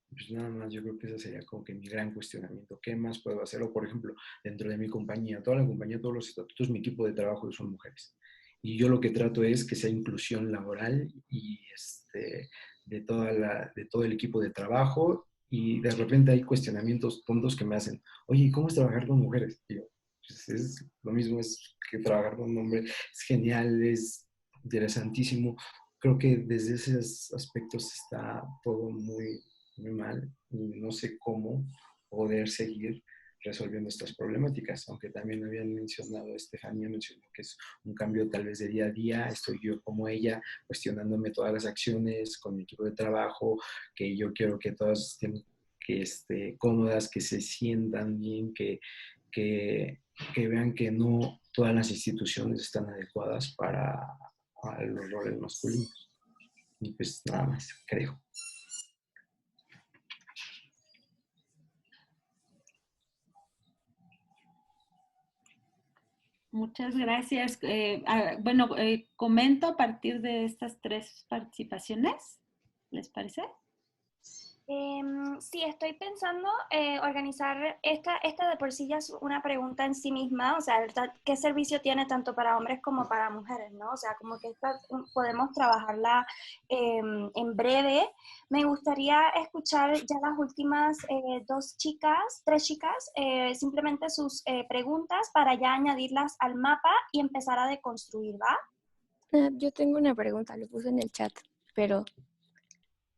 pues nada más, yo creo que ese sería como que mi gran cuestionamiento. ¿Qué más puedo hacer? O por ejemplo, dentro de mi compañía, toda la compañía, todos los estatutos, mi equipo de trabajo son mujeres. Y yo lo que trato es que sea inclusión laboral y de todo el equipo de trabajo, y de repente hay cuestionamientos tontos que me hacen, oye, ¿cómo es trabajar con mujeres? Y yo, pues es lo mismo es que trabajar con un hombre, es genial, es interesantísimo. Creo que desde esos aspectos está todo muy, muy mal y no sé cómo poder seguir resolviendo estas problemáticas, aunque también habían mencionado, Estefanía mencionó que es un cambio tal vez de día a día, estoy yo como ella cuestionándome todas las acciones con mi equipo de trabajo, que yo quiero que todas estén cómodas, que se sientan bien, que vean que no todas las instituciones están adecuadas para los roles masculinos. Y pues nada más, creo. Muchas gracias. Comento a partir de estas tres participaciones. ¿Les parece? Sí, estoy pensando organizar esta de por sí ya es una pregunta en sí misma, o sea, ¿qué servicio tiene tanto para hombres como para mujeres, no? O sea, como que podemos trabajarla en breve. Me gustaría escuchar ya las últimas tres chicas, simplemente sus preguntas para ya añadirlas al mapa y empezar a deconstruir, ¿va? Yo tengo una pregunta, lo puse en el chat, pero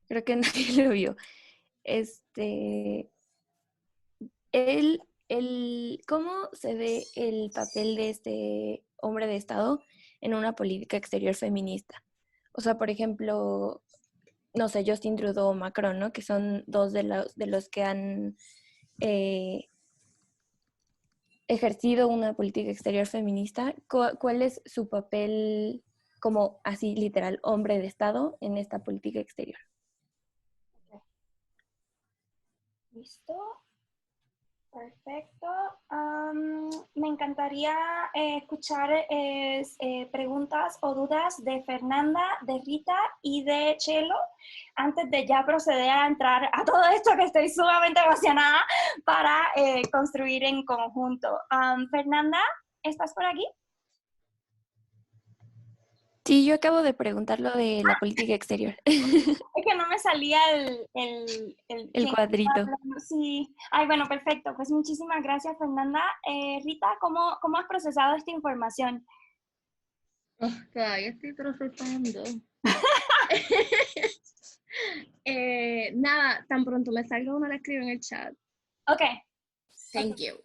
creo que nadie lo vio. ¿Cómo se ve el papel de este hombre de Estado en una política exterior feminista? O sea, por ejemplo, no sé, Justin Trudeau o Macron, ¿no? Que son dos de los que han ejercido una política exterior feminista. ¿Cuál es su papel como así literal hombre de Estado en esta política exterior? ¿Listo? Perfecto. Me encantaría escuchar preguntas o dudas de Fernanda, de Rita y de Chelo antes de ya proceder a entrar a todo esto que estoy sumamente emocionada para construir en conjunto. Fernanda, ¿estás por aquí? Sí, yo acabo de preguntar lo de la política exterior. Es que no me salía El cuadrito. Sí. Ay, bueno, perfecto. Pues muchísimas gracias, Fernanda. Rita, ¿cómo has procesado esta información? Todavía estoy procesando. Nada, tan pronto me salga uno la escribo en el chat. Ok. Thank you.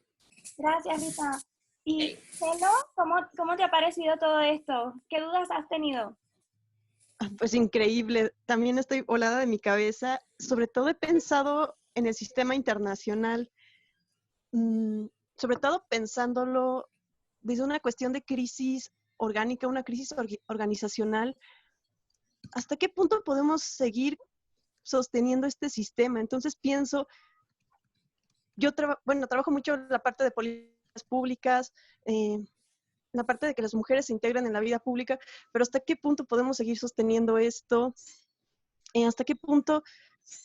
Gracias, Rita. Y, Chelo, ¿cómo te ha parecido todo esto? ¿Qué dudas has tenido? Pues increíble. También estoy volada de mi cabeza. Sobre todo he pensado en el sistema internacional, sobre todo pensándolo desde una cuestión de crisis orgánica, una crisis organizacional. ¿Hasta qué punto podemos seguir sosteniendo este sistema? Entonces pienso, yo trabajo mucho en la parte de políticas públicas, la parte de que las mujeres se integran en la vida pública, pero ¿hasta qué punto podemos seguir sosteniendo esto? ¿Hasta qué punto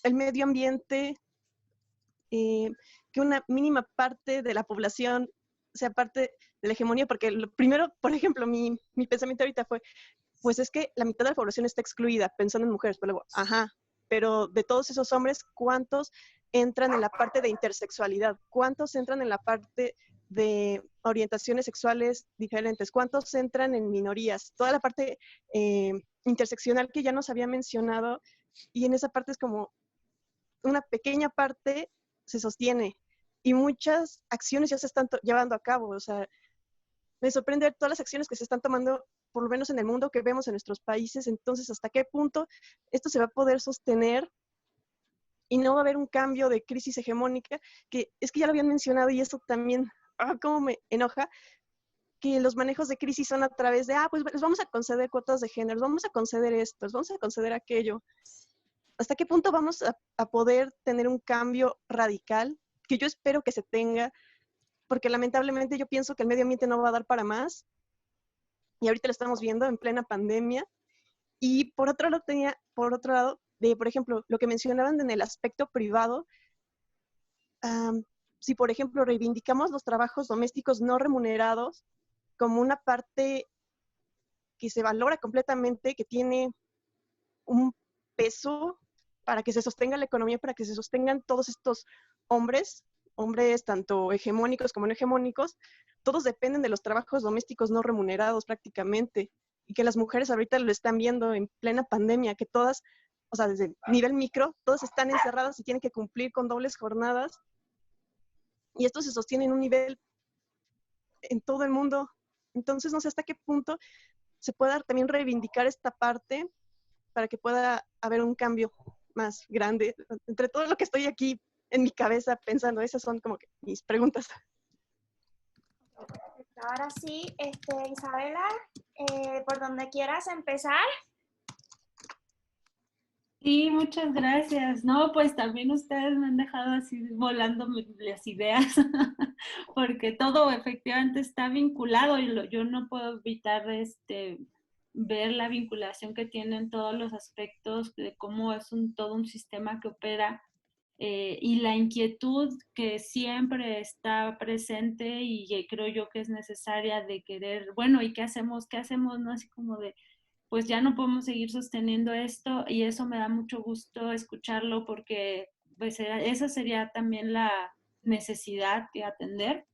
el medio ambiente, que una mínima parte de la población sea parte de la hegemonía? Porque lo primero, por ejemplo, mi pensamiento ahorita fue, pues es que la mitad de la población está excluida, pensando en mujeres, pero luego, pero de todos esos hombres, ¿cuántos entran en la parte de intersexualidad? ¿Cuántos entran en la parte de orientaciones sexuales diferentes? ¿Cuántos entran en minorías? Toda la parte interseccional que ya nos había mencionado, y en esa parte es como una pequeña parte se sostiene y muchas acciones ya se están llevando a cabo. O sea, me sorprende ver todas las acciones que se están tomando, por lo menos en el mundo, que vemos en nuestros países. Entonces, ¿hasta qué punto esto se va a poder sostener y no va a haber un cambio de crisis hegemónica? Que es que ya lo habían mencionado y eso también, cómo me enoja, que los manejos de crisis son a través de, pues les vamos a conceder cuotas de género, vamos a conceder esto, vamos a conceder aquello. ¿Hasta qué punto vamos a poder tener un cambio radical? Que yo espero que se tenga, porque lamentablemente yo pienso que el medio ambiente no va a dar para más. Y ahorita lo estamos viendo en plena pandemia. Y por otro lado, de, por ejemplo, lo que mencionaban en el aspecto privado. Si, por ejemplo, reivindicamos los trabajos domésticos no remunerados como una parte que se valora completamente, que tiene un peso para que se sostenga la economía, para que se sostengan todos estos hombres tanto hegemónicos como no hegemónicos, todos dependen de los trabajos domésticos no remunerados prácticamente, y que las mujeres ahorita lo están viendo en plena pandemia, que todas, o sea, desde nivel micro, todas están encerradas y tienen que cumplir con dobles jornadas, y esto se sostiene en un nivel en todo el mundo. Entonces, no sé hasta qué punto se pueda también reivindicar esta parte para que pueda haber un cambio más grande. Entre todo lo que estoy aquí en mi cabeza pensando, esas son como que mis preguntas. Ahora sí, Isabela, por donde quieras empezar. Sí, muchas gracias. No, pues también ustedes me han dejado así volando las ideas, porque todo efectivamente está vinculado y yo no puedo evitar ver la vinculación que tienen todos los aspectos de cómo es todo un sistema que opera y la inquietud que siempre está presente y que creo yo que es necesaria de querer, bueno, ¿y qué hacemos? ¿Qué hacemos? ¿No? Así como de, pues ya no podemos seguir sosteniendo esto y eso me da mucho gusto escucharlo porque pues, esa sería también la necesidad de atender.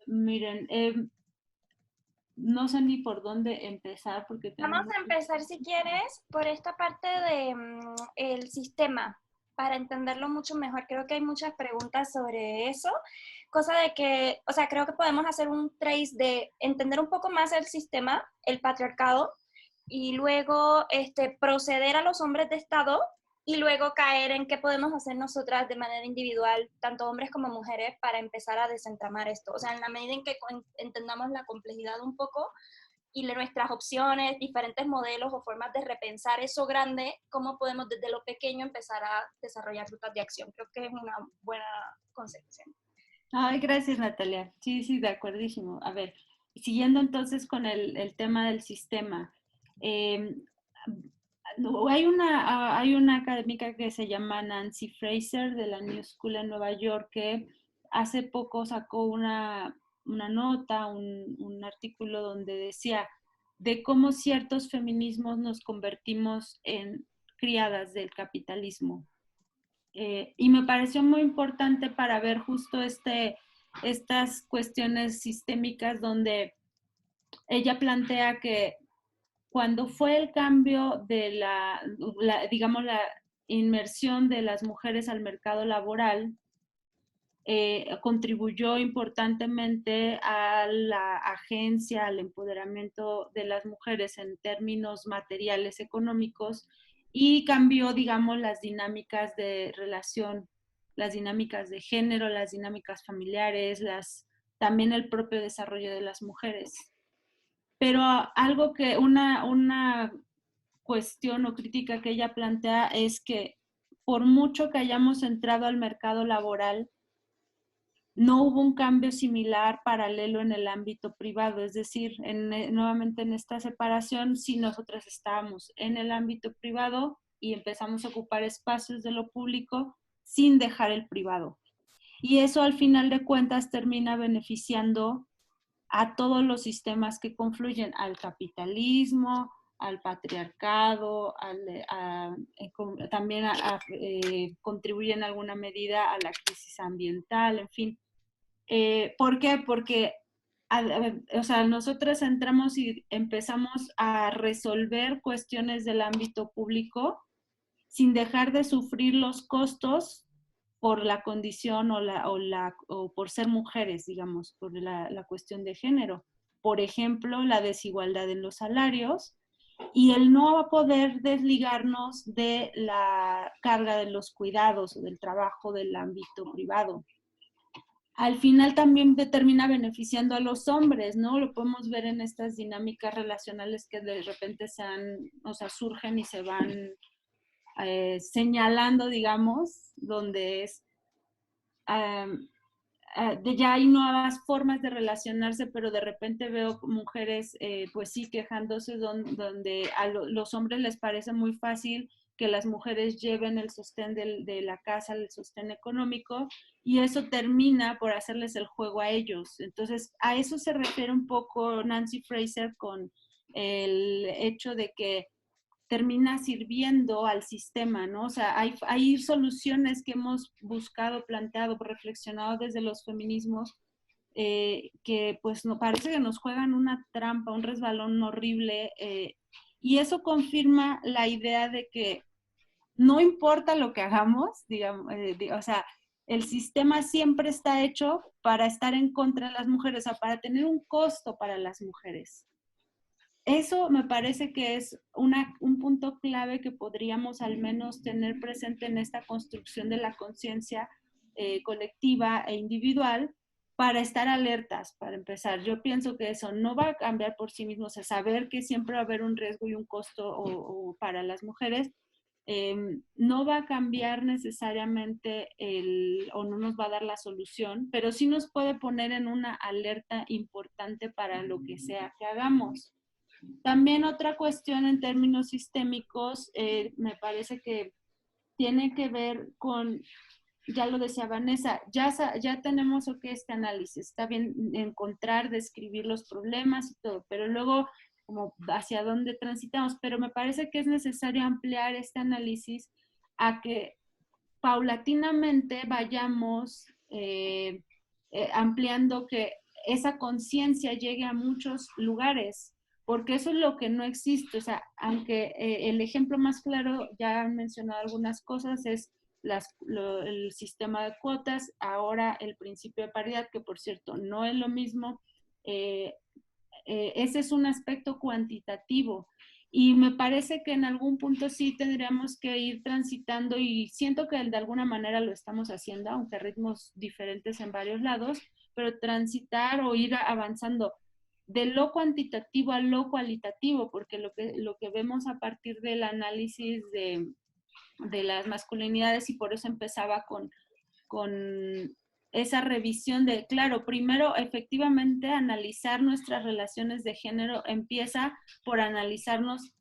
Miren, no sé ni por dónde empezar porque tengo Vamos a empezar, si quieres, por esta parte de el sistema, para entenderlo mucho mejor. Creo que hay muchas preguntas sobre eso, cosa de que, o sea, creo que podemos hacer un trace de entender un poco más el sistema, el patriarcado, y luego proceder a los hombres de Estado y luego caer en qué podemos hacer nosotras de manera individual, tanto hombres como mujeres, para empezar a desentramar esto. O sea, en la medida en que entendamos la complejidad un poco, y nuestras opciones, diferentes modelos o formas de repensar eso grande, cómo podemos desde lo pequeño empezar a desarrollar rutas de acción. Creo que es una buena concepción. Ay, gracias, Natalia. Sí, sí, de acuerdísimo. A ver, siguiendo entonces con el tema del sistema. Hay una académica que se llama Nancy Fraser de la New School en Nueva York que hace poco sacó una nota, un artículo donde decía de cómo ciertos feminismos nos convertimos en criadas del capitalismo. Y me pareció muy importante para ver justo estas cuestiones sistémicas donde ella plantea que cuando fue el cambio de digamos, la inmersión de las mujeres al mercado laboral, contribuyó importantemente a la agencia, al empoderamiento de las mujeres en términos materiales económicos y cambió, digamos, las dinámicas de relación, las dinámicas de género, las dinámicas familiares, también el propio desarrollo de las mujeres. Pero algo que, una cuestión o crítica que ella plantea es que por mucho que hayamos entrado al mercado laboral, no hubo un cambio similar paralelo en el ámbito privado, es decir, nuevamente en esta separación, si nosotras estábamos en el ámbito privado y empezamos a ocupar espacios de lo público sin dejar el privado. Y eso al final de cuentas termina beneficiando a todos los sistemas que confluyen, al capitalismo, al patriarcado, también contribuye en alguna medida a la crisis ambiental, en fin. ¿Por qué? Porque o sea, nosotros entramos y empezamos a resolver cuestiones del ámbito público sin dejar de sufrir los costos por la condición o por ser mujeres, digamos, por la cuestión de género. Por ejemplo, la desigualdad en los salarios y el no poder desligarnos de la carga de los cuidados o del trabajo del ámbito privado. Al final también termina beneficiando a los hombres, ¿no? Lo podemos ver en estas dinámicas relacionales que de repente surgen y se van señalando, digamos, donde es ya hay nuevas formas de relacionarse, pero de repente veo mujeres, pues sí, quejándose donde a los hombres les parece muy fácil que las mujeres lleven el sostén de la casa, el sostén económico, y eso termina por hacerles el juego a ellos. Entonces, a eso se refiere un poco Nancy Fraser con el hecho de que termina sirviendo al sistema, ¿no? O sea, hay soluciones que hemos buscado, planteado, reflexionado desde los feminismos que pues no, parece que nos juegan una trampa, un resbalón horrible, y eso confirma la idea de que no importa lo que hagamos, digamos, o sea, el sistema siempre está hecho para estar en contra de las mujeres, o sea, para tener un costo para las mujeres. Eso me parece que es un punto clave que podríamos al menos tener presente en esta construcción de la conciencia colectiva e individual para estar alertas, para empezar. Yo pienso que eso no va a cambiar por sí mismo, o sea, saber que siempre va a haber un riesgo y un costo para las mujeres, no va a cambiar necesariamente o no nos va a dar la solución, pero sí nos puede poner en una alerta importante para lo que sea que hagamos. También otra cuestión en términos sistémicos, me parece que tiene que ver con, ya lo decía Vanessa, ya tenemos este análisis, está bien encontrar, describir los problemas y todo, pero luego como hacia dónde transitamos, pero me parece que es necesario ampliar este análisis a que paulatinamente vayamos ampliando que esa conciencia llegue a muchos lugares, porque eso es lo que no existe. O sea, aunque el ejemplo más claro, ya han mencionado algunas cosas, es el sistema de cuotas, ahora el principio de paridad, que por cierto no es lo mismo, ese es un aspecto cuantitativo. Y me parece que en algún punto sí tendríamos que ir transitando, y siento que de alguna manera lo estamos haciendo, aunque a ritmos diferentes en varios lados, pero transitar o ir avanzando de lo cuantitativo a lo cualitativo, porque lo que vemos a partir del análisis de las masculinidades, y por eso empezaba con esa revisión de, claro, primero efectivamente analizar nuestras relaciones de género empieza por analizarnos,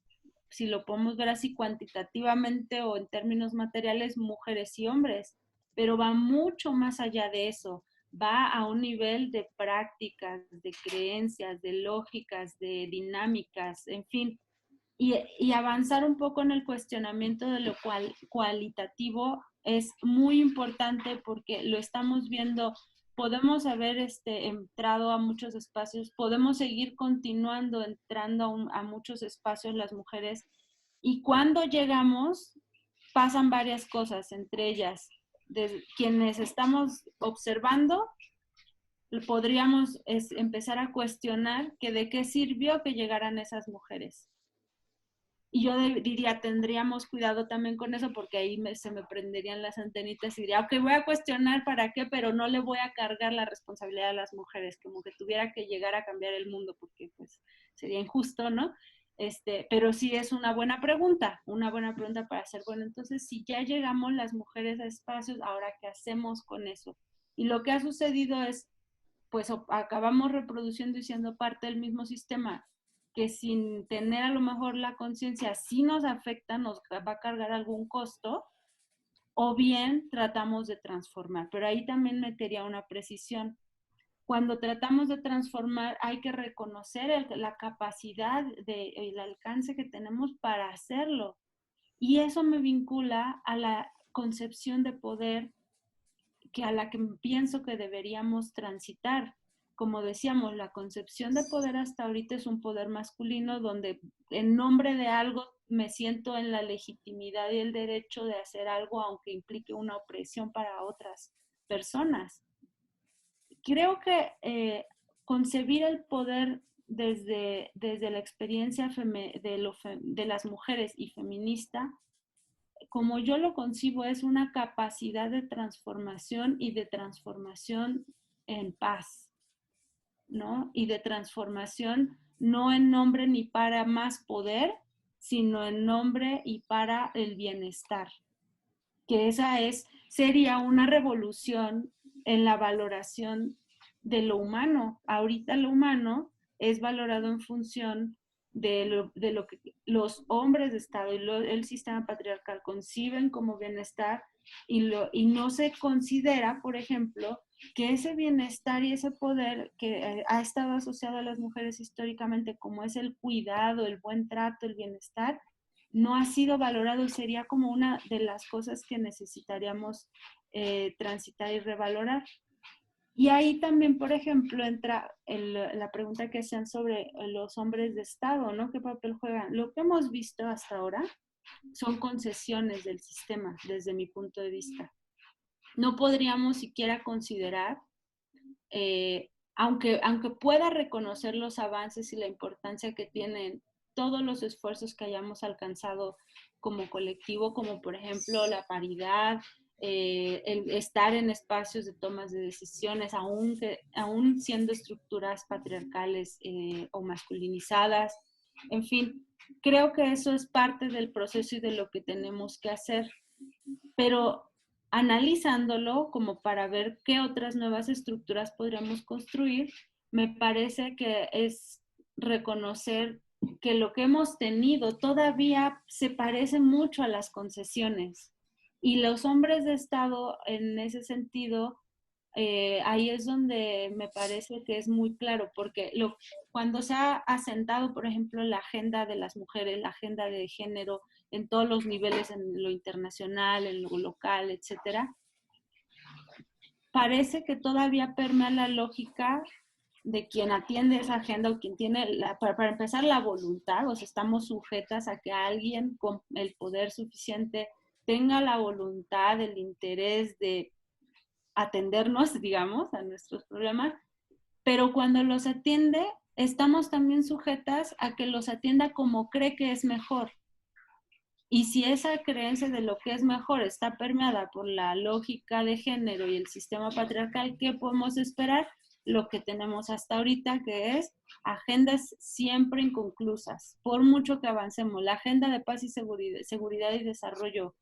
si lo podemos ver así cuantitativamente o en términos materiales, mujeres y hombres, pero va mucho más allá de eso, va a un nivel de prácticas, de creencias, de lógicas, de dinámicas, en fin, y avanzar un poco en el cuestionamiento de lo cualitativo es muy importante, porque lo estamos viendo, podemos haber entrado a muchos espacios, podemos seguir continuando entrando a muchos espacios las mujeres, y cuando llegamos pasan varias cosas, entre ellas, de quienes estamos observando, podríamos empezar a cuestionar que de qué sirvió que llegaran esas mujeres. Y yo diría, tendríamos cuidado también con eso, porque ahí se me prenderían las antenitas y diría, ok, voy a cuestionar para qué, pero no le voy a cargar la responsabilidad a las mujeres, como que tuviera que llegar a cambiar el mundo, porque pues sería injusto, ¿no? Pero sí es una buena pregunta para hacer. Bueno, entonces si ya llegamos las mujeres a espacios, ahora ¿qué hacemos con eso? Y lo que ha sucedido es, pues acabamos reproduciendo y siendo parte del mismo sistema, que sin tener a lo mejor la conciencia, sí nos afecta, nos va a cargar algún costo, o bien tratamos de transformar. Pero ahí también metería una precisión. Cuando tratamos de transformar, hay que reconocer la capacidad, el alcance que tenemos para hacerlo. Y eso me vincula a la concepción de poder a la que pienso que deberíamos transitar. Como decíamos, la concepción de poder hasta ahorita es un poder masculino, donde en nombre de algo me siento en la legitimidad y el derecho de hacer algo, aunque implique una opresión para otras personas. Creo que concebir el poder desde la experiencia de las mujeres y feminista, como yo lo concibo, es una capacidad de transformación, y de transformación en paz, ¿no? Y de transformación no en nombre ni para más poder, sino en nombre y para el bienestar. Que esa sería una revolución en la valoración de lo humano. Ahorita lo humano es valorado en función de lo que los hombres de Estado y el sistema patriarcal conciben como bienestar y no se considera, por ejemplo, que ese bienestar y ese poder que ha estado asociado a las mujeres históricamente, como es el cuidado, el buen trato, el bienestar, no ha sido valorado y sería como una de las cosas que necesitaríamos transitar y revalorar. Y ahí también, por ejemplo, entra la pregunta que hacían sobre los hombres de Estado, ¿no? ¿Qué papel juegan? Lo que hemos visto hasta ahora son concesiones del sistema, desde mi punto de vista. No podríamos siquiera considerar, aunque pueda reconocer los avances y la importancia que tienen todos los esfuerzos que hayamos alcanzado como colectivo, como por ejemplo la paridad, el estar en espacios de tomas de decisiones, aún siendo estructuras patriarcales o masculinizadas. En fin, creo que eso es parte del proceso y de lo que tenemos que hacer. Pero analizándolo como para ver qué otras nuevas estructuras podríamos construir, me parece que es reconocer que lo que hemos tenido todavía se parece mucho a las concesiones. Y los hombres de Estado, en ese sentido, ahí es donde me parece que es muy claro, porque cuando se ha asentado, por ejemplo, la agenda de las mujeres, la agenda de género, en todos los niveles, en lo internacional, en lo local, etcétera, parece que todavía permea la lógica de quien atiende esa agenda o quien tiene, para empezar, la voluntad, o sea, estamos sujetas a que alguien con el poder suficiente tenga la voluntad, el interés de atendernos, digamos, a nuestros problemas, pero cuando los atiende, estamos también sujetas a que los atienda como cree que es mejor. Y si esa creencia de lo que es mejor está permeada por la lógica de género y el sistema patriarcal, ¿qué podemos esperar? Lo que tenemos hasta ahorita, que es agendas siempre inconclusas. Por mucho que avancemos, la agenda de paz y seguridad y desarrollo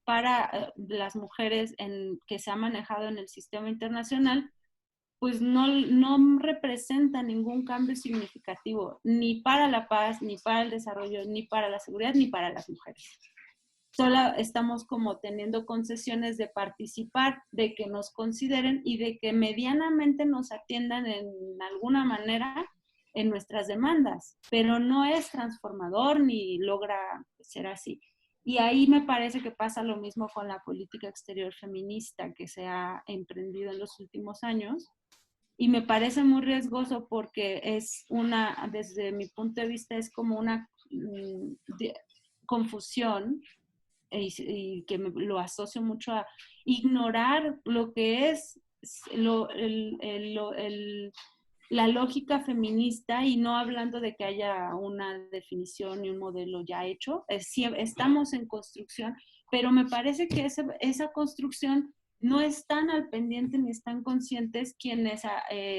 para las mujeres que se ha manejado en el sistema internacional, pues no representa ningún cambio significativo, ni para la paz, ni para el desarrollo, ni para la seguridad, ni para las mujeres. Solo estamos como teniendo concesiones de participar, de que nos consideren y de que medianamente nos atiendan en alguna manera en nuestras demandas, pero no es transformador ni logra ser así. Y ahí me parece que pasa lo mismo con la política exterior feminista que se ha emprendido en los últimos años. Y me parece muy riesgoso porque desde mi punto de vista, es como una confusión y que lo asocio mucho a ignorar lo que es la lógica feminista, y no hablando de que haya una definición y un modelo ya hecho. Estamos en construcción, pero me parece que esa construcción no están al pendiente ni están conscientes quienes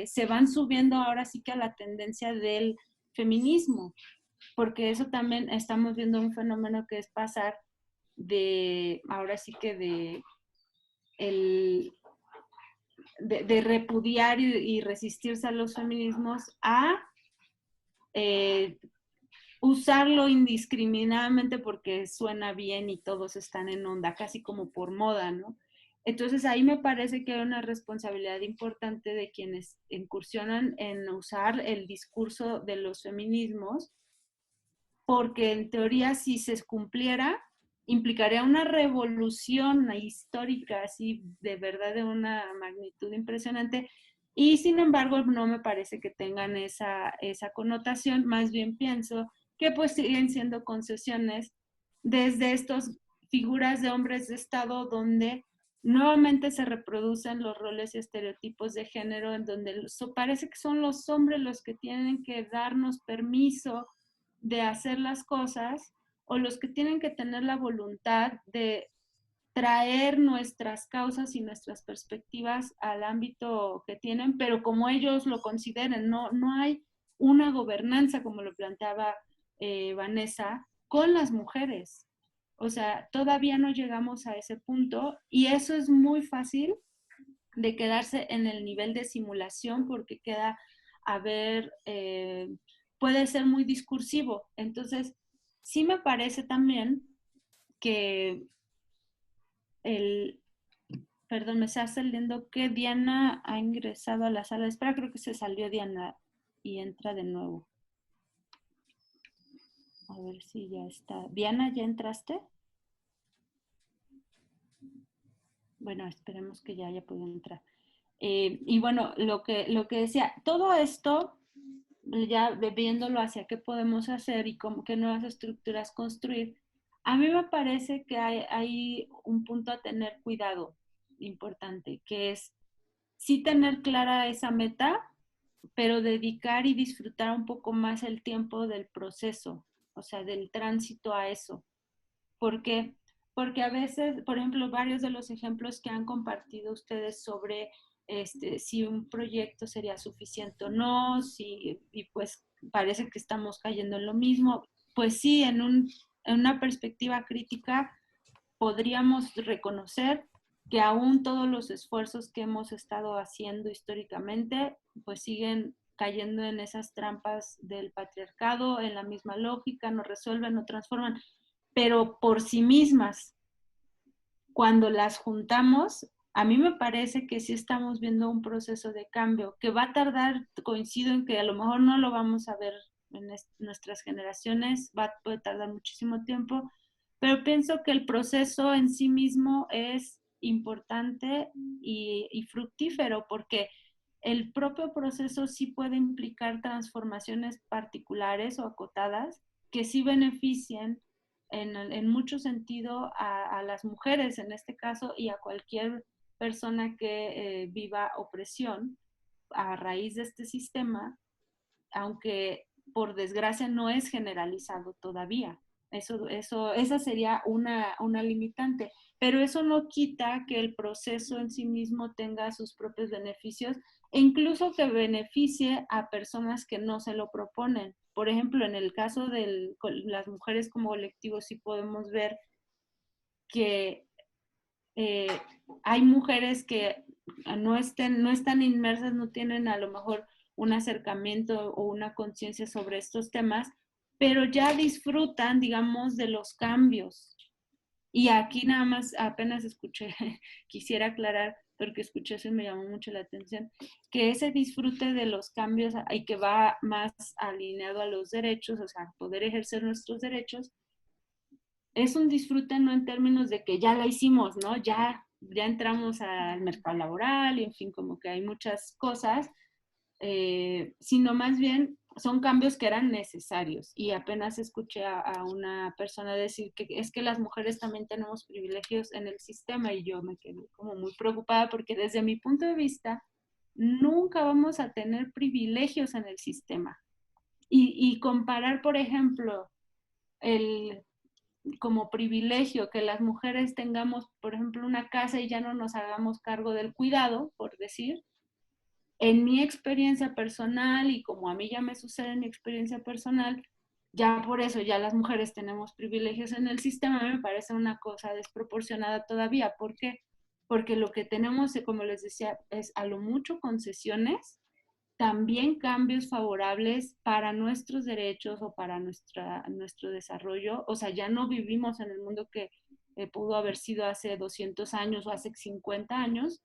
se van subiendo ahora sí que a la tendencia del feminismo, porque eso también estamos viendo un fenómeno que es pasar ahora sí que de repudiar y resistirse a los feminismos a usarlo indiscriminadamente porque suena bien y todos están en onda, casi como por moda, ¿no? Entonces ahí me parece que hay una responsabilidad importante de quienes incursionan en usar el discurso de los feminismos, porque en teoría si se cumpliera, implicaría una revolución histórica así de verdad de una magnitud impresionante, y sin embargo no me parece que tengan esa connotación. Más bien pienso que pues siguen siendo concesiones desde estas figuras de hombres de Estado donde nuevamente se reproducen los roles y estereotipos de género, en donde parece que son los hombres los que tienen que darnos permiso de hacer las cosas, o los que tienen que tener la voluntad de traer nuestras causas y nuestras perspectivas al ámbito que tienen, pero como ellos lo consideren. No hay una gobernanza, como lo planteaba Vanessa, con las mujeres. O sea, todavía no llegamos a ese punto, y eso es muy fácil de quedarse en el nivel de simulación, porque queda a ver, puede ser muy discursivo. Entonces, sí me parece también que perdón, me está saliendo que Diana ha ingresado a la sala de espera. Creo que se salió Diana y entra de nuevo. A ver si ya está. Diana, ¿ya entraste? Bueno, esperemos que ya haya podido entrar. Y bueno, lo que decía, todo esto, ya viéndolo hacia qué podemos hacer y qué nuevas estructuras construir, a mí me parece que hay un punto a tener cuidado importante, que es sí tener clara esa meta, pero dedicar y disfrutar un poco más el tiempo del proceso, o sea, del tránsito a eso. ¿Por qué? Porque a veces, por ejemplo, varios de los ejemplos que han compartido ustedes sobre si un proyecto sería suficiente o no, y pues parece que estamos cayendo en lo mismo. Pues sí, en una perspectiva crítica podríamos reconocer que aún todos los esfuerzos que hemos estado haciendo históricamente, pues siguen cayendo en esas trampas del patriarcado, en la misma lógica, no resuelven, no transforman, pero por sí mismas, cuando las juntamos, a mí me parece que sí estamos viendo un proceso de cambio que va a tardar, coincido en que a lo mejor no lo vamos a ver en nuestras generaciones, puede tardar muchísimo tiempo, pero pienso que el proceso en sí mismo es importante y fructífero, porque el propio proceso sí puede implicar transformaciones particulares o acotadas que sí beneficien en mucho sentido a las mujeres en este caso y a cualquier persona que viva opresión a raíz de este sistema, aunque por desgracia no es generalizado todavía. Esa sería una limitante, pero eso no quita que el proceso en sí mismo tenga sus propios beneficios e incluso que beneficie a personas que no se lo proponen. Por ejemplo, en el caso de las mujeres como colectivo, sí podemos ver que eh, hay mujeres que no están inmersas, no tienen a lo mejor un acercamiento o una conciencia sobre estos temas, pero ya disfrutan, digamos, de los cambios. Y aquí nada más apenas escuché, quisiera aclarar, porque escuché eso y me llamó mucho la atención, que ese disfrute de los cambios y que va más alineado a los derechos, o sea, poder ejercer nuestros derechos, es un disfrute no en términos de que ya la hicimos, ¿no? Ya entramos al mercado laboral y en fin, como que hay muchas cosas, sino más bien son cambios que eran necesarios. Y apenas escuché a una persona decir que es que las mujeres también tenemos privilegios en el sistema y yo me quedé como muy preocupada porque desde mi punto de vista nunca vamos a tener privilegios en el sistema. Y comparar, por ejemplo, como privilegio que las mujeres tengamos, por ejemplo, una casa y ya no nos hagamos cargo del cuidado, por decir, en mi experiencia personal y como a mí ya me sucede en mi experiencia personal, ya por eso ya las mujeres tenemos privilegios en el sistema, me parece una cosa desproporcionada todavía. ¿Por qué? Porque lo que tenemos, como les decía, es a lo mucho concesiones, también cambios favorables para nuestros derechos o para nuestro desarrollo. O sea, ya no vivimos en el mundo que pudo haber sido hace 200 años o hace 50 años,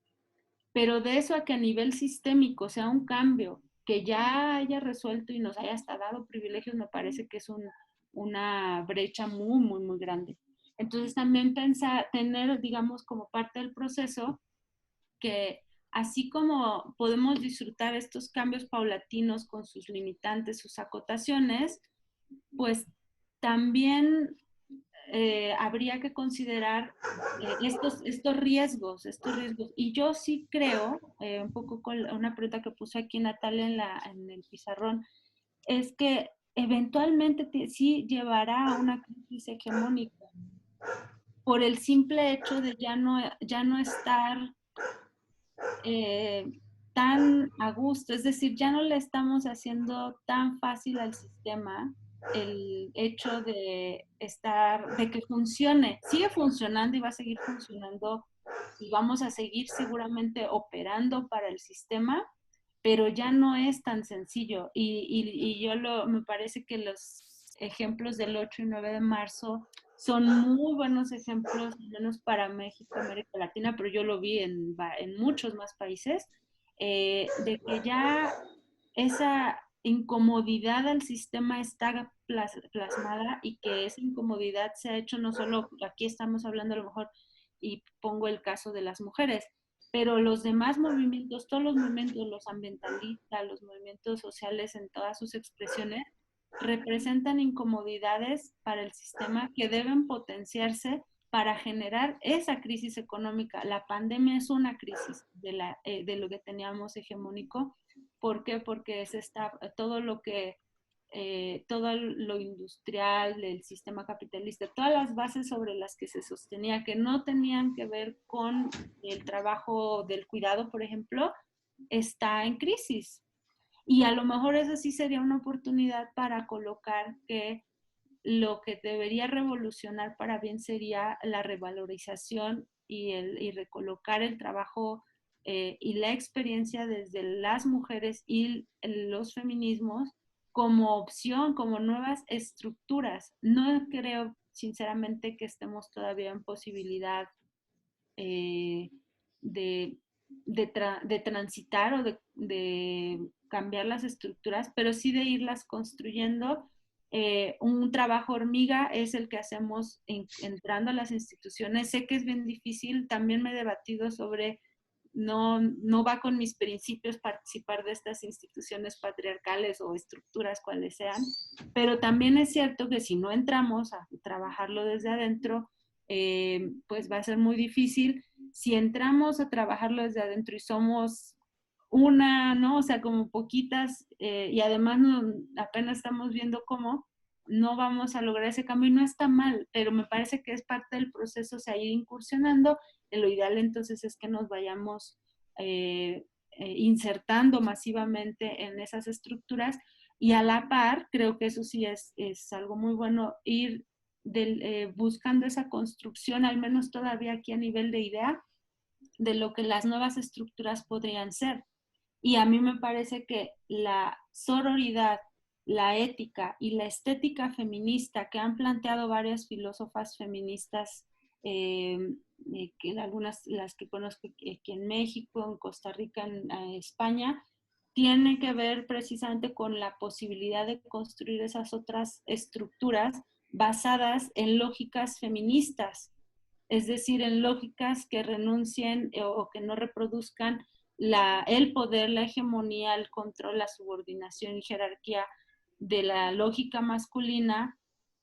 pero de eso a que a nivel sistémico sea un cambio que ya haya resuelto y nos haya hasta dado privilegios, me parece que es una brecha muy, muy, muy grande. Entonces también tener, digamos, como parte del proceso que así como podemos disfrutar estos cambios paulatinos con sus limitantes, sus acotaciones, pues también habría que considerar estos riesgos. Y yo sí creo, un poco con una pregunta que puso aquí Natalia en el pizarrón, es que eventualmente sí llevará a una crisis hegemónica por el simple hecho de ya no estar tan a gusto, es decir, ya no le estamos haciendo tan fácil al sistema el hecho de que funcione, sigue funcionando y va a seguir funcionando y vamos a seguir seguramente operando para el sistema, pero ya no es tan sencillo. Y me parece que los ejemplos del 8 y 9 de marzo son muy buenos ejemplos, al menos para México, América Latina, pero yo lo vi en muchos más países, de que ya esa incomodidad al sistema está plasmada y que esa incomodidad se ha hecho no solo, aquí estamos hablando a lo mejor, y pongo el caso de las mujeres, pero los demás movimientos, todos los movimientos, los ambientalistas, los movimientos sociales en todas sus expresiones, representan incomodidades para el sistema que deben potenciarse para generar esa crisis económica. La pandemia es una crisis de lo que teníamos hegemónico. ¿Por qué? Porque todo todo lo industrial del sistema capitalista, todas las bases sobre las que se sostenía, que no tenían que ver con el trabajo del cuidado, por ejemplo, está en crisis. Y a lo mejor eso sí sería una oportunidad para colocar que lo que debería revolucionar para bien sería la revalorización y recolocar el trabajo y la experiencia desde las mujeres y los feminismos como opción, como nuevas estructuras. No creo, sinceramente, que estemos todavía en posibilidad eh, de, de transitar o de cambiar las estructuras, pero sí de irlas construyendo. Un trabajo hormiga es el que hacemos entrando a las instituciones. Sé que es bien difícil, también me he debatido sobre no va con mis principios participar de estas instituciones patriarcales o estructuras cuales sean, pero también es cierto que si no entramos a trabajarlo desde adentro, pues va a ser muy difícil. Si entramos a trabajarlo desde adentro y somos una, ¿no? O sea, como poquitas, y además apenas estamos viendo cómo, no vamos a lograr ese cambio y no está mal, pero me parece que es parte del proceso, o sea, ir incursionando. Lo ideal entonces es que nos vayamos insertando masivamente en esas estructuras y a la par, creo que eso sí es algo muy bueno, ir buscando esa construcción, al menos todavía aquí a nivel de idea, de lo que las nuevas estructuras podrían ser. Y a mí me parece que la sororidad, la ética y la estética feminista que han planteado varias filósofas feministas, que algunas las que conozco aquí en México, en Costa Rica, en España, tiene que ver precisamente con la posibilidad de construir esas otras estructuras basadas en lógicas feministas, es decir, en lógicas que renuncien o que no reproduzcan el poder, la hegemonía, el control, la subordinación y jerarquía de la lógica masculina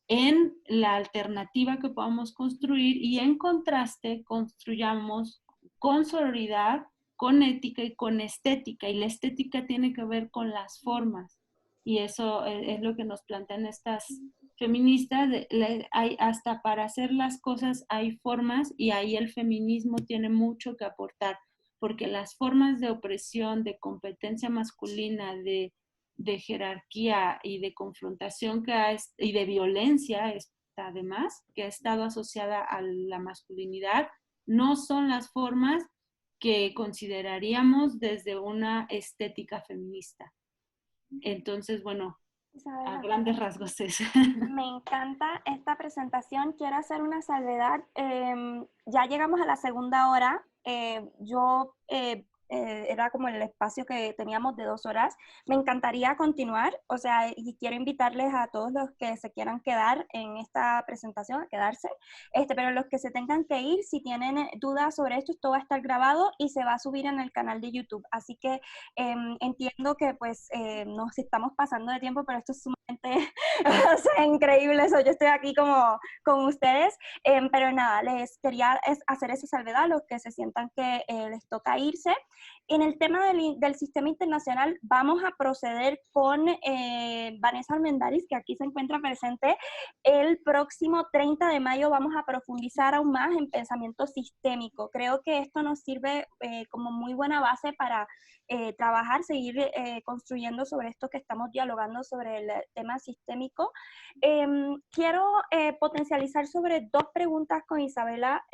en la alternativa que podamos construir y en contraste construyamos con sororidad, con ética y con estética. Y la estética tiene que ver con las formas. Y eso es lo que nos plantean estas feministas. Hasta para hacer las cosas hay formas y ahí el feminismo tiene mucho que aportar, porque las formas de opresión, de competencia masculina, de jerarquía y de confrontación y de violencia, además, que ha estado asociada a la masculinidad, no son las formas que consideraríamos desde una estética feminista. Entonces, bueno, a grandes rasgos es. Me encanta esta presentación. Quiero hacer una salvedad. Ya llegamos a la segunda hora. Era como el espacio que teníamos de 2 horas. Me encantaría continuar, o sea, y quiero invitarles a todos los que se quieran quedar en esta presentación, a quedarse, pero los que se tengan que ir, si tienen dudas sobre esto va a estar grabado y se va a subir en el canal de YouTube. Así que entiendo que pues nos estamos pasando de tiempo, pero esto es sumamente o sea, increíble eso. Yo estoy aquí como con ustedes, pero nada, les quería hacer esa salvedad a los que se sientan que les toca irse. En el tema del sistema internacional vamos a proceder con Vanessa Armendáriz, que aquí se encuentra presente. El próximo 30 de mayo vamos a profundizar aún más en pensamiento sistémico. Creo que esto nos sirve como muy buena base para trabajar, seguir construyendo sobre esto que estamos dialogando sobre el tema sistémico. Quiero potencializar sobre 2 preguntas con Isabela.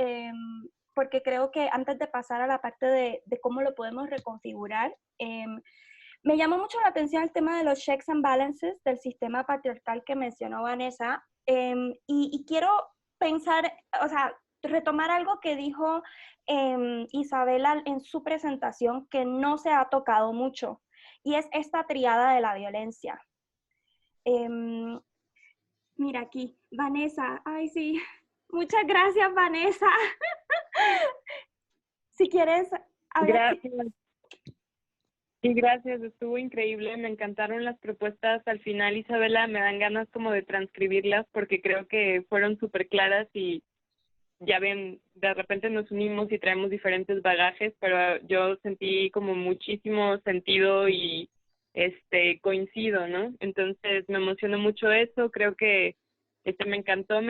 porque creo que antes de pasar a la parte de cómo lo podemos reconfigurar, me llamó mucho la atención el tema de los checks and balances del sistema patriarcal que mencionó Vanessa, y quiero pensar, o sea, retomar algo que dijo Isabela en su presentación que no se ha tocado mucho, y es esta triada de la violencia. Mira aquí, Vanessa, ay sí, muchas gracias Vanessa. Si quieres hablar. Gracias. Y gracias, estuvo increíble, me encantaron las propuestas al final, Isabela, me dan ganas como de transcribirlas porque creo que fueron súper claras y ya ven, de repente nos unimos y traemos diferentes bagajes, pero yo sentí como muchísimo sentido y coincido, ¿no? Entonces me emocionó mucho eso, creo que me encantó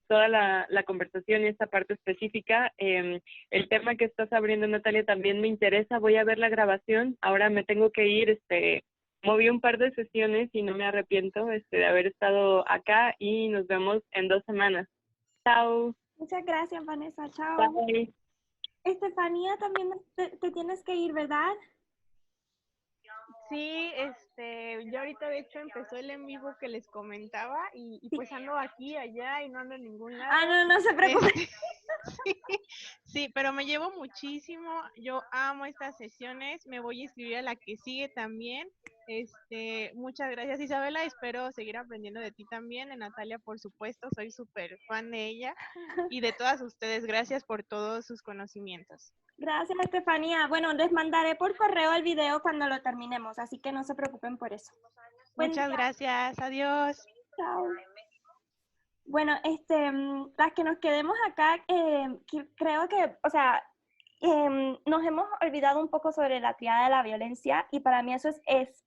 toda la conversación y esta parte específica. El tema que estás abriendo, Natalia, también me interesa, voy a ver la grabación, ahora me tengo que ir, moví un par de sesiones y no me arrepiento de haber estado acá y nos vemos en 2 semanas. Chao. Muchas gracias, Vanessa. Chao. Bye. Estefanía, también te tienes que ir, ¿verdad? Sí, yo ahorita de hecho empezó el en vivo que les comentaba y pues ando aquí, allá y no ando en ningún lado. Ah, no se preocupe. Sí, pero me llevo muchísimo, yo amo estas sesiones, me voy a inscribir a la que sigue también. Muchas gracias Isabela, espero seguir aprendiendo de ti también, de Natalia por supuesto, soy súper fan de ella y de todas ustedes, gracias por todos sus conocimientos. Gracias, Estefanía. Bueno, les mandaré por correo el video cuando lo terminemos, así que no se preocupen por eso. Muchas gracias, adiós. Chao. Bueno, las que nos quedemos acá, creo que, o sea, nos hemos olvidado un poco sobre la triada de la violencia y para mí eso es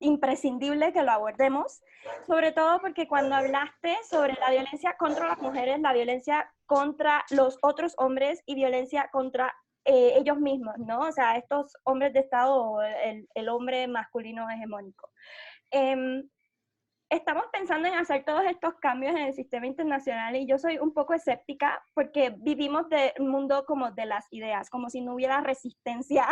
imprescindible que lo abordemos, sobre todo porque cuando hablaste sobre la violencia contra las mujeres, la violencia contra los otros hombres y violencia contra ellos mismos, ¿no? O sea, estos hombres de Estado o el hombre masculino hegemónico. Estamos pensando en hacer todos estos cambios en el sistema internacional y yo soy un poco escéptica porque vivimos de un mundo como de las ideas, como si no hubiera resistencia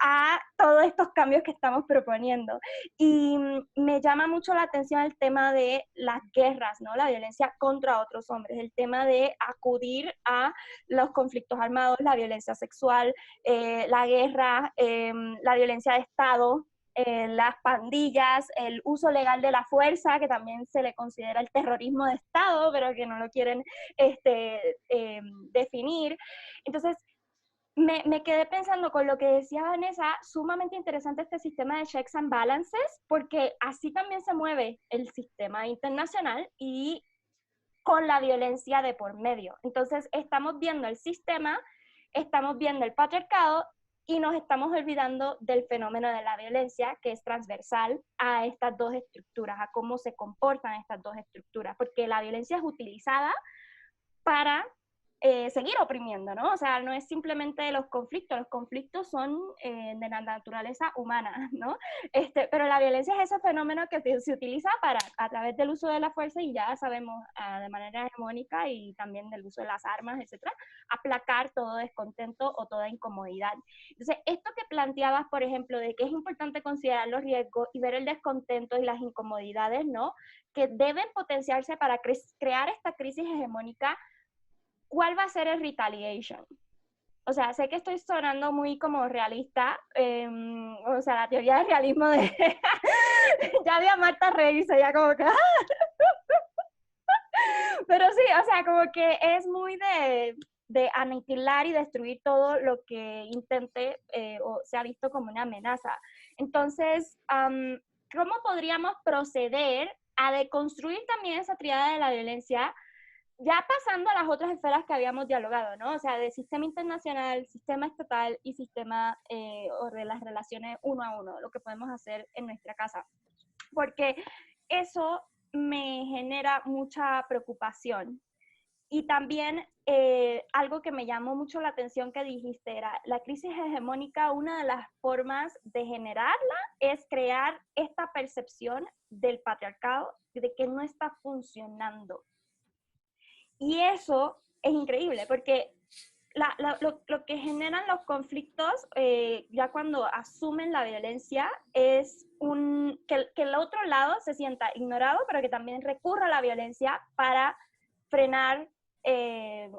a todos estos cambios que estamos proponiendo. Y me llama mucho la atención el tema de las guerras, ¿no? La violencia contra otros hombres, el tema de acudir a los conflictos armados, la violencia sexual, la guerra, la violencia de Estado, las pandillas, el uso legal de la fuerza, que también se le considera el terrorismo de Estado, pero que no lo quieren definir. Entonces, me quedé pensando con lo que decía Vanessa, sumamente interesante este sistema de checks and balances, porque así también se mueve el sistema internacional y con la violencia de por medio. Entonces, estamos viendo el sistema, estamos viendo el patriarcado, y nos estamos olvidando del fenómeno de la violencia que es transversal a estas dos estructuras, a cómo se comportan estas dos estructuras, porque la violencia es utilizada para seguir oprimiendo, ¿no? O sea, no es simplemente los conflictos son de la naturaleza humana, ¿no? Pero la violencia es ese fenómeno que se utiliza para, a través del uso de la fuerza, y ya sabemos de manera hegemónica y también del uso de las armas, etcétera, aplacar todo descontento o toda incomodidad. Entonces, esto que planteabas, por ejemplo, de que es importante considerar los riesgos y ver el descontento y las incomodidades, ¿no? Que deben potenciarse para crear esta crisis hegemónica. ¿Cuál va a ser el retaliation? O sea, sé que estoy sonando muy como realista, o sea, la teoría del realismo de... ya vi a Marta reírse, ya como que... Pero sí, o sea, como que es muy de aniquilar y destruir todo lo que intente o se ha visto como una amenaza. Entonces, ¿cómo podríamos proceder a deconstruir también esa triada de la violencia, ya pasando a las otras esferas que habíamos dialogado, ¿no? O sea, de sistema internacional, sistema estatal y sistema o de las relaciones uno a uno, lo que podemos hacer en nuestra casa? Porque eso me genera mucha preocupación. Y también algo que me llamó mucho la atención que dijiste era, la crisis hegemónica, una de las formas de generarla es crear esta percepción del patriarcado de que no está funcionando. Y eso es increíble porque lo que generan los conflictos, ya cuando asumen la violencia, es que el otro lado se sienta ignorado, pero que también recurra a la violencia para frenar,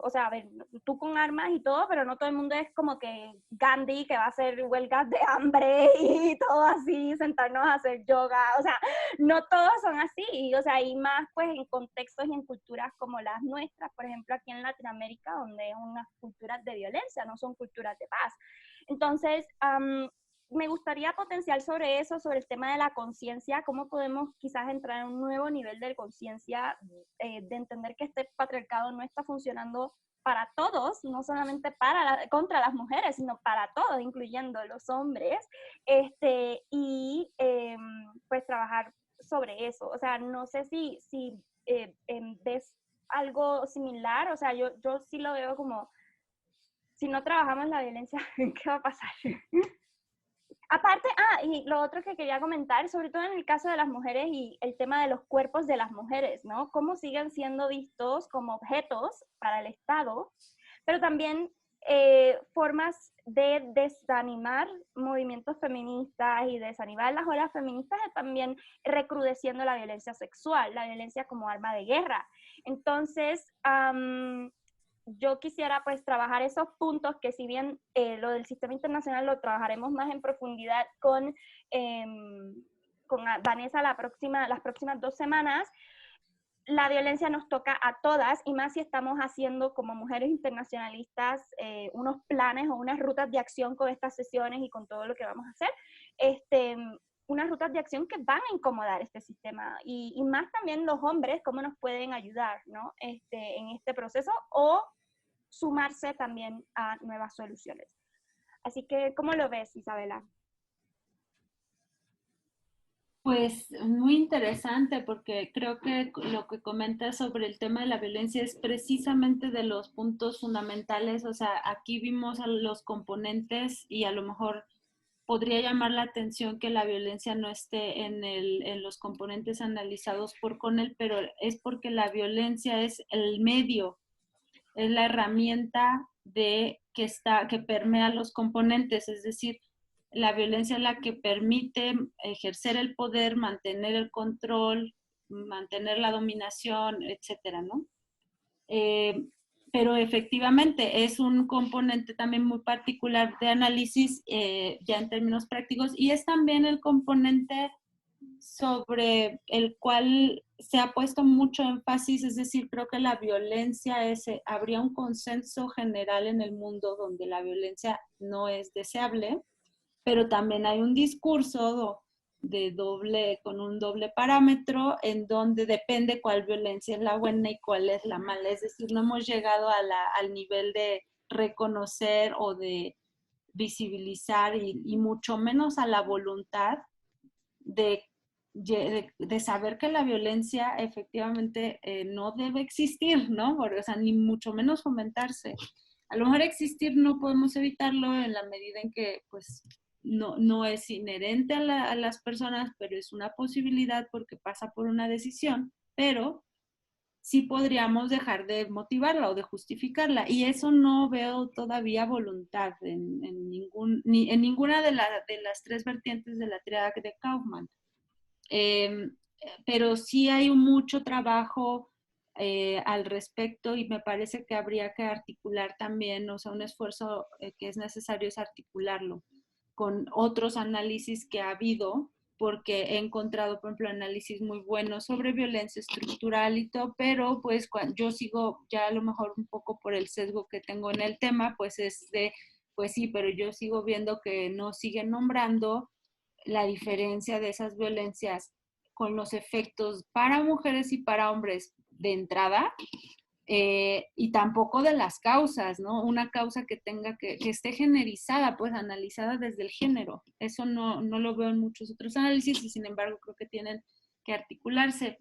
o sea, a ver, tú con armas y todo, pero no todo el mundo es como que Gandhi, que va a hacer huelgas de hambre y todo así, sentarnos a hacer yoga, o sea, no todos son así, y, o sea, y más pues en contextos y en culturas como las nuestras, por ejemplo, aquí en Latinoamérica, donde es unas culturas de violencia, no son culturas de paz. Entonces, me gustaría potenciar sobre eso, sobre el tema de la conciencia, cómo podemos quizás entrar en un nuevo nivel de conciencia, de entender que este patriarcado no está funcionando para todos, no solamente contra las mujeres, sino para todos, incluyendo los hombres, y pues trabajar sobre eso. O sea, no sé si ves algo similar, o sea, yo sí lo veo como, si no trabajamos la violencia, ¿qué va a pasar? Aparte, y lo otro que quería comentar, sobre todo en el caso de las mujeres y el tema de los cuerpos de las mujeres, ¿no? Cómo siguen siendo vistos como objetos para el Estado, pero también formas de desanimar movimientos feministas y desanimar las olas feministas, es también recrudeciendo la violencia sexual, la violencia como arma de guerra. Entonces, yo quisiera pues trabajar esos puntos que, si bien lo del sistema internacional lo trabajaremos más en profundidad con Vanessa las próximas 2 semanas, la violencia nos toca a todas, y más si estamos haciendo como mujeres internacionalistas unos planes o unas rutas de acción con estas sesiones y con todo lo que vamos a hacer, unas rutas de acción que van a incomodar este sistema, y más también los hombres, cómo nos pueden ayudar, ¿no? En este proceso, o sumarse también a nuevas soluciones. Así que, ¿cómo lo ves, Isabela? Pues muy interesante, porque creo que lo que comentas sobre el tema de la violencia es precisamente de los puntos fundamentales. O sea, aquí vimos a los componentes y a lo mejor podría llamar la atención que la violencia no esté en los componentes analizados por Connell, pero es porque la violencia es el medio, es la herramienta que permea los componentes, es decir, la violencia es la que permite ejercer el poder, mantener el control, mantener la dominación, etcétera, ¿no? Pero efectivamente es un componente también muy particular de análisis, ya en términos prácticos, y es también el componente sobre el cual se ha puesto mucho énfasis. Es decir, creo que la violencia habría un consenso general en el mundo donde la violencia no es deseable, pero también hay un discurso con un doble parámetro, en donde depende cuál violencia es la buena y cuál es la mala. Es decir, no hemos llegado al nivel de reconocer o de visibilizar, y mucho menos a la voluntad de saber que la violencia efectivamente no debe existir, ¿no? O sea, ni mucho menos fomentarse. A lo mejor existir no podemos evitarlo en la medida en que, pues, no es inherente a las personas, pero es una posibilidad porque pasa por una decisión, pero sí podríamos dejar de motivarla o de justificarla, y eso no veo todavía voluntad en ninguna de las 3 vertientes de la tríada de Kaufman. Pero sí hay mucho trabajo al respecto, y me parece que habría que articular también, o sea, un esfuerzo que es necesario es articularlo con otros análisis que ha habido, porque he encontrado, por ejemplo, análisis muy buenos sobre violencia estructural y todo, pero pues yo sigo ya a lo mejor un poco por el sesgo que tengo en el tema, pues pues sí, pero yo sigo viendo que no siguen nombrando la diferencia de esas violencias con los efectos para mujeres y para hombres de entrada, y tampoco de las causas, ¿no? Una causa que esté generizada, pues analizada desde el género. Eso no lo veo en muchos otros análisis, y sin embargo creo que tienen que articularse.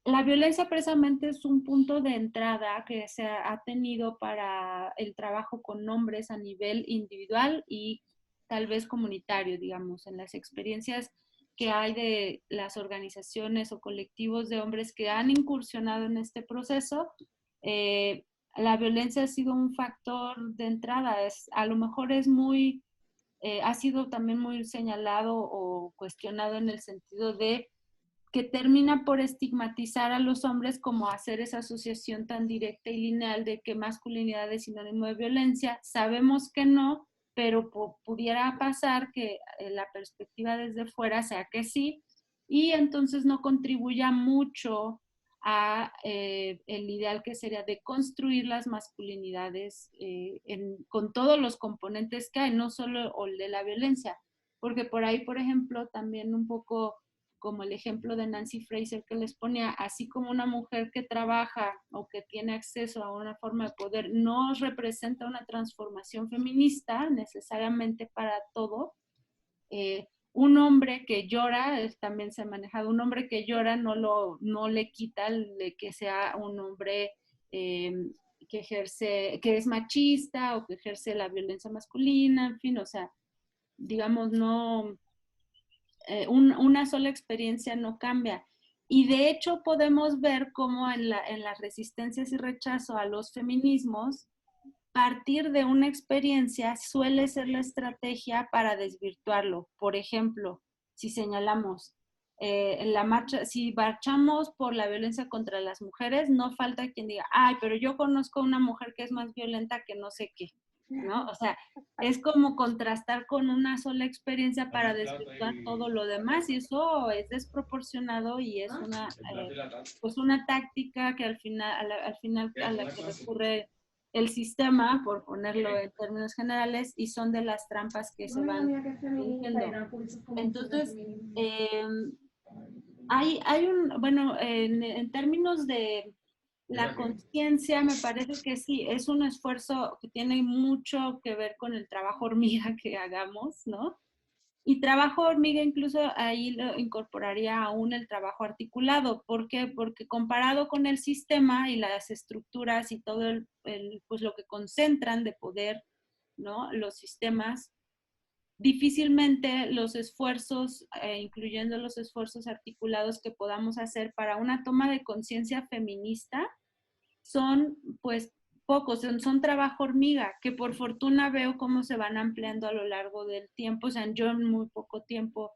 La violencia precisamente es un punto de entrada que se ha tenido para el trabajo con hombres a nivel individual y tal vez comunitario, digamos, en las experiencias que hay de las organizaciones o colectivos de hombres que han incursionado en este proceso. la violencia ha sido un factor de entrada. A lo mejor es muy, ha sido también muy señalado o cuestionado en el sentido de que termina por estigmatizar a los hombres como hacer esa asociación tan directa y lineal de que masculinidad es sinónimo de violencia. Sabemos que no, pero pudiera pasar que la perspectiva desde fuera sea que sí, y entonces no contribuya mucho a el ideal que sería de construir las masculinidades con todos los componentes que hay, no solo el de la violencia, porque por ahí, por ejemplo, también un poco como el ejemplo de Nancy Fraser que les ponía, así como una mujer que trabaja o que tiene acceso a una forma de poder no representa una transformación feminista necesariamente para todo. Un hombre que llora, también se ha manejado, un hombre que llora no le quita de que sea un hombre que ejerce, que es machista o que ejerce la violencia masculina, en fin, o sea, digamos, no, una sola experiencia no cambia. Y de hecho podemos ver cómo en las resistencias y rechazo a los feminismos, partir de una experiencia suele ser la estrategia para desvirtuarlo. Por ejemplo, si señalamos en la marcha, si marchamos por la violencia contra las mujeres, no falta quien diga, ay, pero yo conozco una mujer que es más violenta que no sé qué, ¿no? O sea, es como contrastar con una sola experiencia para desvirtuar todo lo demás, y eso es desproporcionado y es pues una táctica que al final a la que recurre el sistema, por ponerlo en términos generales, y son de las trampas que se van surgiendo. Entonces, bueno, en términos de la conciencia, me parece que sí, es un esfuerzo que tiene mucho que ver con el trabajo hormiga que hagamos, ¿no? Y trabajo hormiga incluso ahí lo incorporaría aún el trabajo articulado. ¿Por qué? Porque comparado con el sistema y las estructuras y todo pues lo que concentran de poder, ¿no? Los sistemas, difícilmente los esfuerzos, incluyendo los esfuerzos articulados que podamos hacer para una toma de conciencia feminista, son pues pocos, son trabajo hormiga, que por fortuna veo cómo se van ampliando a lo largo del tiempo. O sea, yo en muy poco tiempo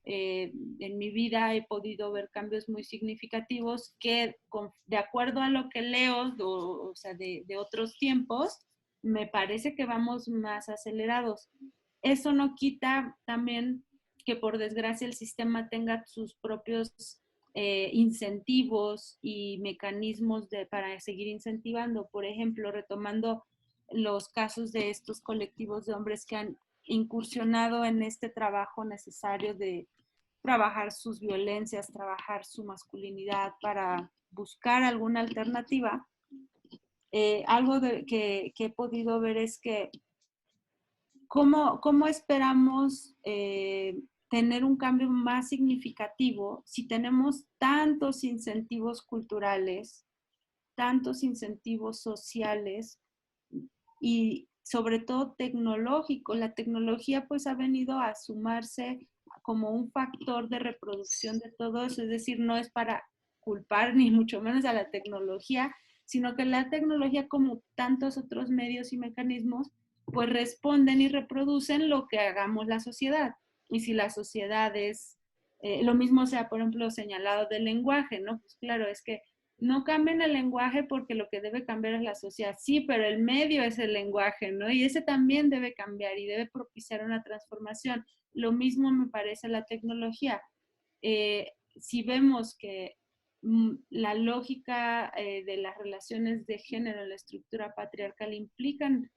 en mi vida he podido ver cambios muy significativos que de acuerdo a lo que leo, o sea, de otros tiempos, me parece que vamos más acelerados. Eso no quita también que por desgracia el sistema tenga sus propios incentivos y mecanismos para seguir incentivando. Por ejemplo, retomando los casos de estos colectivos de hombres que han incursionado en este trabajo necesario de trabajar sus violencias, trabajar su masculinidad para buscar alguna alternativa. Algo que he podido ver es que ¿cómo esperamos tener un cambio más significativo si tenemos tantos incentivos culturales, tantos incentivos sociales y sobre todo tecnológico? La tecnología pues ha venido a sumarse como un factor de reproducción de todo eso, es decir, no es para culpar ni mucho menos a la tecnología, sino que la tecnología, como tantos otros medios y mecanismos, pues responden y reproducen lo que hagamos la sociedad. Y si la sociedad es, lo mismo sea, por ejemplo, señalado del lenguaje, ¿no? Pues claro, es que no cambien el lenguaje porque lo que debe cambiar es la sociedad. Sí, pero el medio es el lenguaje, ¿no? Y ese también debe cambiar y debe propiciar una transformación. Lo mismo me parece la tecnología. Si vemos que la lógica de las relaciones de género en la estructura patriarcal implican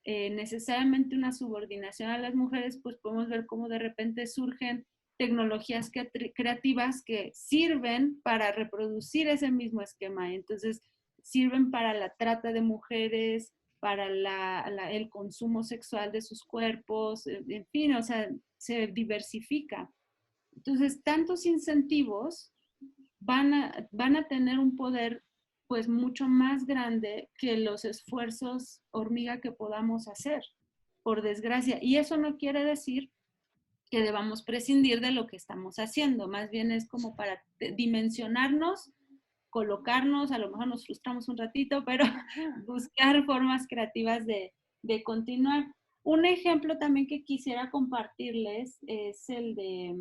necesariamente una subordinación a las mujeres, pues podemos ver cómo de repente surgen tecnologías creativas que sirven para reproducir ese mismo esquema. Entonces, sirven para la trata de mujeres, para el consumo sexual de sus cuerpos, en fin, o sea, se diversifica. Entonces, tantos incentivos van a tener un poder pues mucho más grande que los esfuerzos hormiga que podamos hacer, por desgracia. Y eso no quiere decir que debamos prescindir de lo que estamos haciendo, más bien es como para dimensionarnos colocarnos, a lo mejor nos frustramos un ratito, pero buscar formas creativas de continuar. Un ejemplo también que quisiera compartirles es el de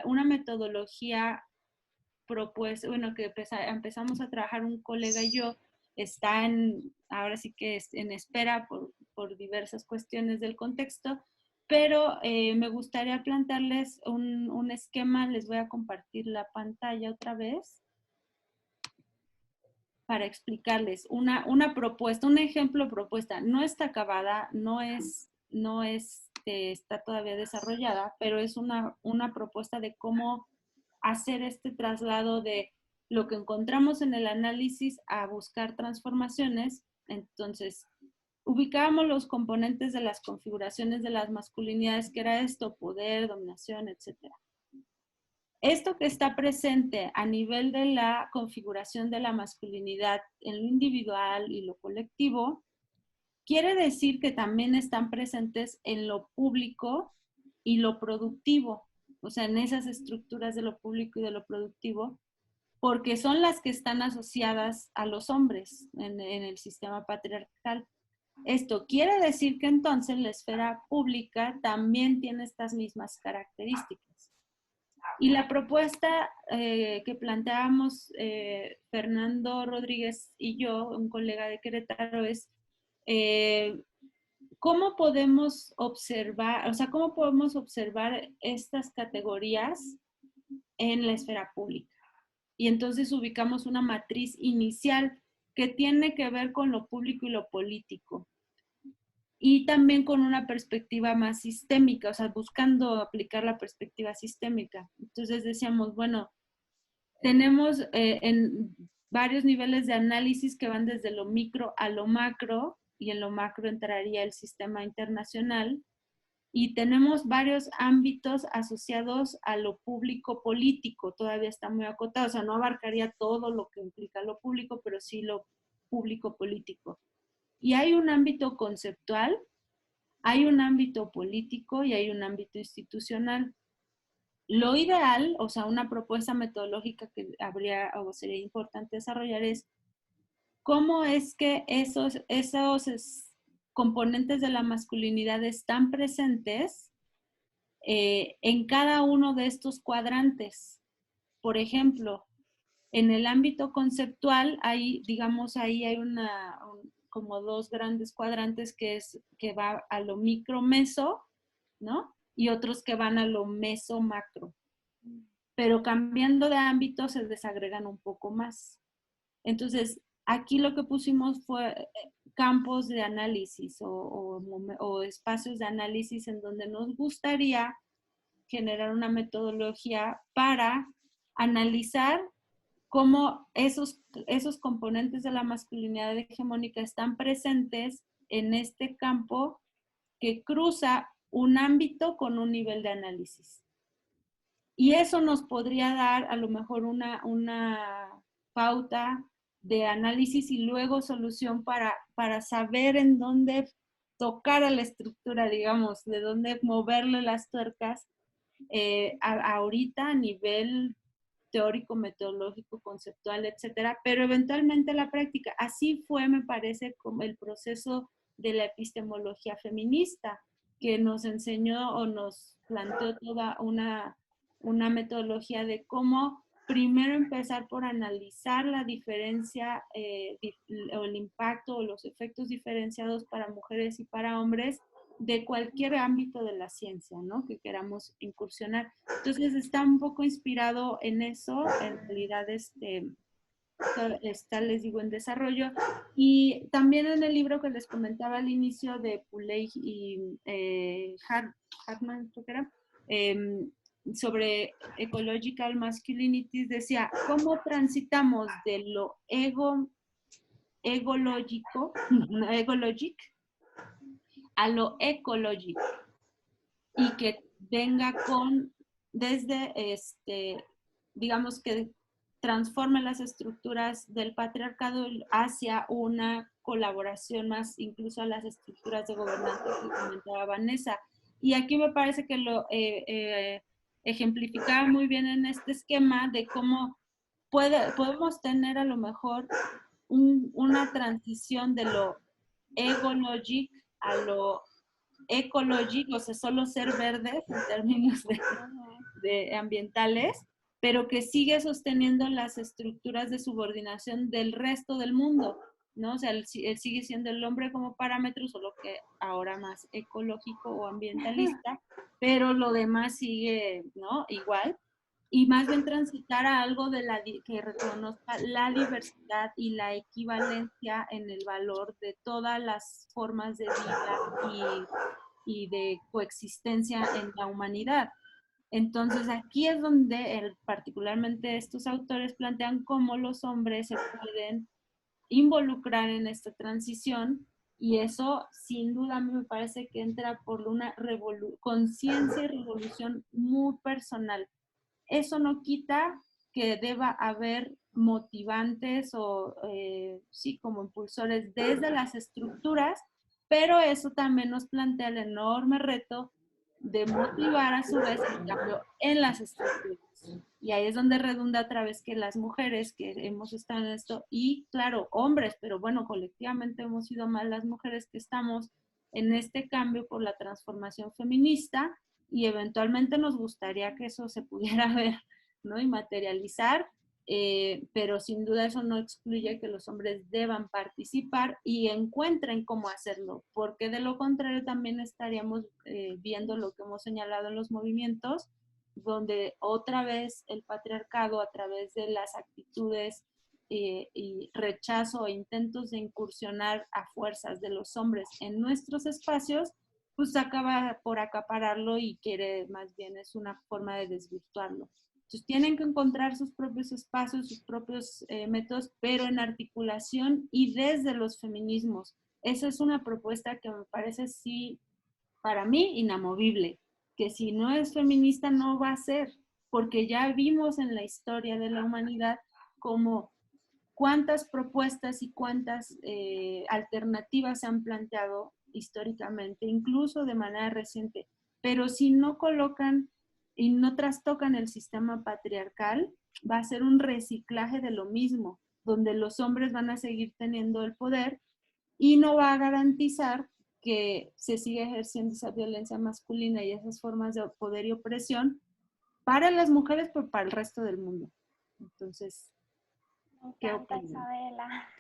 una metodología propuesta, bueno, que empezamos a trabajar un colega y yo, está ahora sí que en espera por diversas cuestiones del contexto, pero me gustaría plantearles un esquema. Les voy a compartir la pantalla otra vez para explicarles una propuesta, un ejemplo de propuesta. No está acabada, no está todavía desarrollada, pero es una propuesta de cómo hacer este traslado de lo que encontramos en el análisis a buscar transformaciones. Entonces, ubicábamos los componentes de las configuraciones de las masculinidades, que era esto: poder, dominación, etcétera. Esto que está presente a nivel de la configuración de la masculinidad en lo individual y lo colectivo, quiere decir que también están presentes en lo público y lo productivo, o sea, en esas estructuras de lo público y de lo productivo, porque son las que están asociadas a los hombres en el sistema patriarcal. Esto quiere decir que entonces la esfera pública también tiene estas mismas características. Y la propuesta que planteábamos Fernando Rodríguez y yo, un colega de Querétaro, es cómo podemos observar, estas categorías en la esfera pública. Y entonces ubicamos una matriz inicial que tiene que ver con lo público y lo político. Y también con una perspectiva más sistémica, o sea, buscando aplicar la perspectiva sistémica. Entonces decíamos, bueno, tenemos en varios niveles de análisis que van desde lo micro a lo macro, y en lo macro entraría el sistema internacional, y tenemos varios ámbitos asociados a lo público político. Todavía está muy acotado, o sea, no abarcaría todo lo que implica lo público, pero sí lo público político. Y hay un ámbito conceptual, hay un ámbito político y hay un ámbito institucional. Lo ideal, o sea, una propuesta metodológica que habría o sería importante desarrollar es cómo es que esos componentes de la masculinidad están presentes en cada uno de estos cuadrantes. Por ejemplo, en el ámbito conceptual, hay como dos grandes cuadrantes que va a lo micro-meso, ¿no? Y otros que van a lo meso-macro. Pero cambiando de ámbito se desagregan un poco más. Entonces, aquí lo que pusimos fue campos de análisis o espacios de análisis en donde nos gustaría generar una metodología para analizar cómo esos componentes de la masculinidad hegemónica están presentes en este campo que cruza un ámbito con un nivel de análisis. Y eso nos podría dar a lo mejor una pauta de análisis y luego solución para saber en dónde tocar a la estructura, digamos, de dónde moverle las tuercas ahorita a nivel teórico, metodológico, conceptual, etcétera, pero eventualmente la práctica. Así fue, me parece, como el proceso de la epistemología feminista, que nos enseñó o nos planteó toda una metodología de cómo primero empezar por analizar la diferencia o el impacto o los efectos diferenciados para mujeres y para hombres de cualquier ámbito de la ciencia, ¿no? Que queramos incursionar. Entonces está un poco inspirado en eso, en realidad está, les digo, en desarrollo. Y también en el libro que les comentaba al inicio de Puley y Hartman, creo que era, sobre Ecological Masculinities, decía, ¿cómo transitamos de lo egológico, egologic, a lo ecológico? Y que venga desde, digamos que transforme las estructuras del patriarcado hacia una colaboración más incluso a las estructuras de gobernanza que comentaba Vanessa. Y aquí me parece que lo ejemplificaba muy bien en este esquema de cómo podemos tener a lo mejor una transición de lo egologic a lo ecologic, o sea, solo ser verdes en términos de ambientales, pero que sigue sosteniendo las estructuras de subordinación del resto del mundo, ¿no? O sea, él sigue siendo el hombre como parámetro, solo que ahora más ecológico o ambientalista, pero lo demás sigue, ¿no? Igual. Y más bien transitar a algo que reconozca la diversidad y la equivalencia en el valor de todas las formas de vida y de coexistencia en la humanidad. Entonces aquí es donde particularmente estos autores plantean cómo los hombres se pueden involucrar en esta transición, y eso sin duda a mí me parece que entra por una conciencia y revolución muy personal. Eso no quita que deba haber motivantes o sí, como impulsores desde las estructuras, pero eso también nos plantea el enorme reto de motivar a su vez el cambio en las estructuras. Y ahí es donde redunda otra vez que las mujeres que hemos estado en esto, y claro, hombres, pero bueno, colectivamente hemos sido más las mujeres que estamos en este cambio por la transformación feminista, y eventualmente nos gustaría que eso se pudiera ver, ¿no? Y materializar, pero sin duda eso no excluye que los hombres deban participar y encuentren cómo hacerlo, porque de lo contrario también estaríamos viendo lo que hemos señalado en los movimientos, donde otra vez el patriarcado a través de las actitudes y rechazo e intentos de incursionar a fuerzas de los hombres en nuestros espacios, pues acaba por acapararlo y quiere, más bien es una forma de desvirtuarlo. Entonces tienen que encontrar sus propios espacios, sus propios métodos, pero en articulación y desde los feminismos. Esa es una propuesta que me parece, sí, para mí, inamovible, que si no es feminista no va a ser, porque ya vimos en la historia de la humanidad como cuántas propuestas y cuántas alternativas se han planteado históricamente, incluso de manera reciente, pero si no colocan y no trastocan el sistema patriarcal, va a ser un reciclaje de lo mismo, donde los hombres van a seguir teniendo el poder y no va a garantizar que se siga ejerciendo esa violencia masculina y esas formas de poder y opresión para las mujeres, pero para el resto del mundo. Entonces, me encanta, Isabela.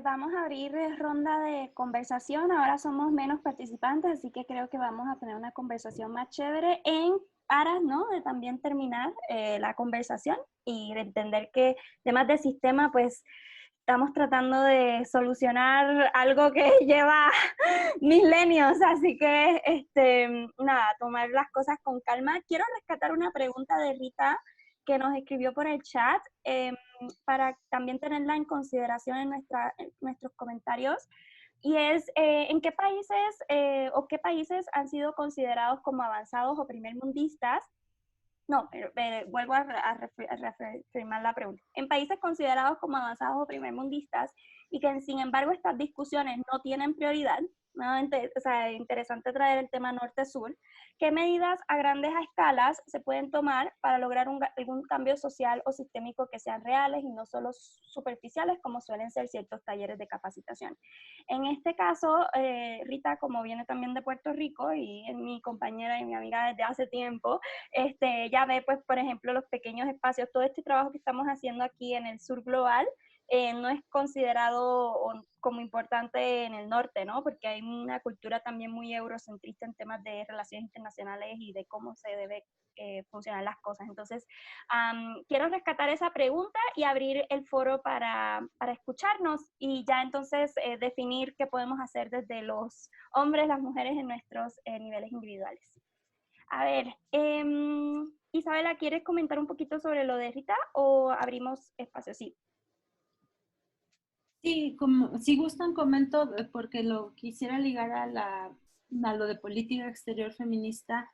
Vamos a abrir ronda de conversación. Ahora somos menos participantes, así que creo que vamos a tener una conversación más chévere en aras, ¿no? De también terminar la conversación y de entender que temas de sistema, pues estamos tratando de solucionar algo que lleva milenios, así que nada, tomar las cosas con calma. Quiero rescatar una pregunta de Rita que nos escribió por el chat, para también tenerla en consideración en nuestros comentarios, y es ¿en qué países o qué países han sido considerados como avanzados o primermundistas? No, pero vuelvo a reafirmar la pregunta. En países considerados como avanzados o primermundistas y que sin embargo estas discusiones no tienen prioridad, nuevamente, o sea, interesante traer el tema norte-sur, ¿qué medidas a grandes escalas se pueden tomar para lograr algún cambio social o sistémico que sean reales y no solo superficiales como suelen ser ciertos talleres de capacitación? En este caso, Rita, como viene también de Puerto Rico y es mi compañera y mi amiga desde hace tiempo, ya ve, pues, por ejemplo, los pequeños espacios, todo este trabajo que estamos haciendo aquí en el sur global, no es considerado como importante en el norte, ¿no? Porque hay una cultura también muy eurocentrista en temas de relaciones internacionales y de cómo se debe funcionar las cosas. Entonces, quiero rescatar esa pregunta y abrir el foro para escucharnos y ya entonces definir qué podemos hacer desde los hombres, las mujeres en nuestros niveles individuales. A ver, Isabela, ¿quieres comentar un poquito sobre lo de Rita o abrimos espacio? Sí. Sí, si gustan comento, porque lo quisiera ligar a lo de política exterior feminista,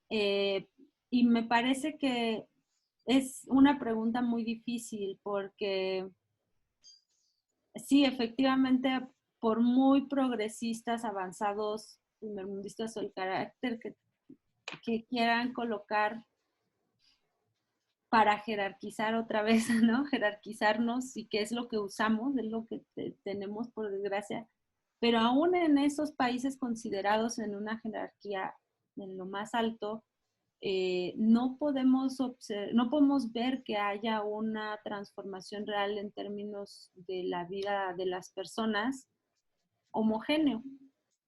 y me parece que es una pregunta muy difícil porque sí, efectivamente, por muy progresistas, avanzados, primermundistas o el carácter que quieran colocar para jerarquizar otra vez, ¿no? Jerarquizarnos y qué es lo que usamos, es lo que tenemos por desgracia. Pero aún en esos países considerados en una jerarquía en lo más alto, no podemos ver que haya una transformación real en términos de la vida de las personas homogéneo.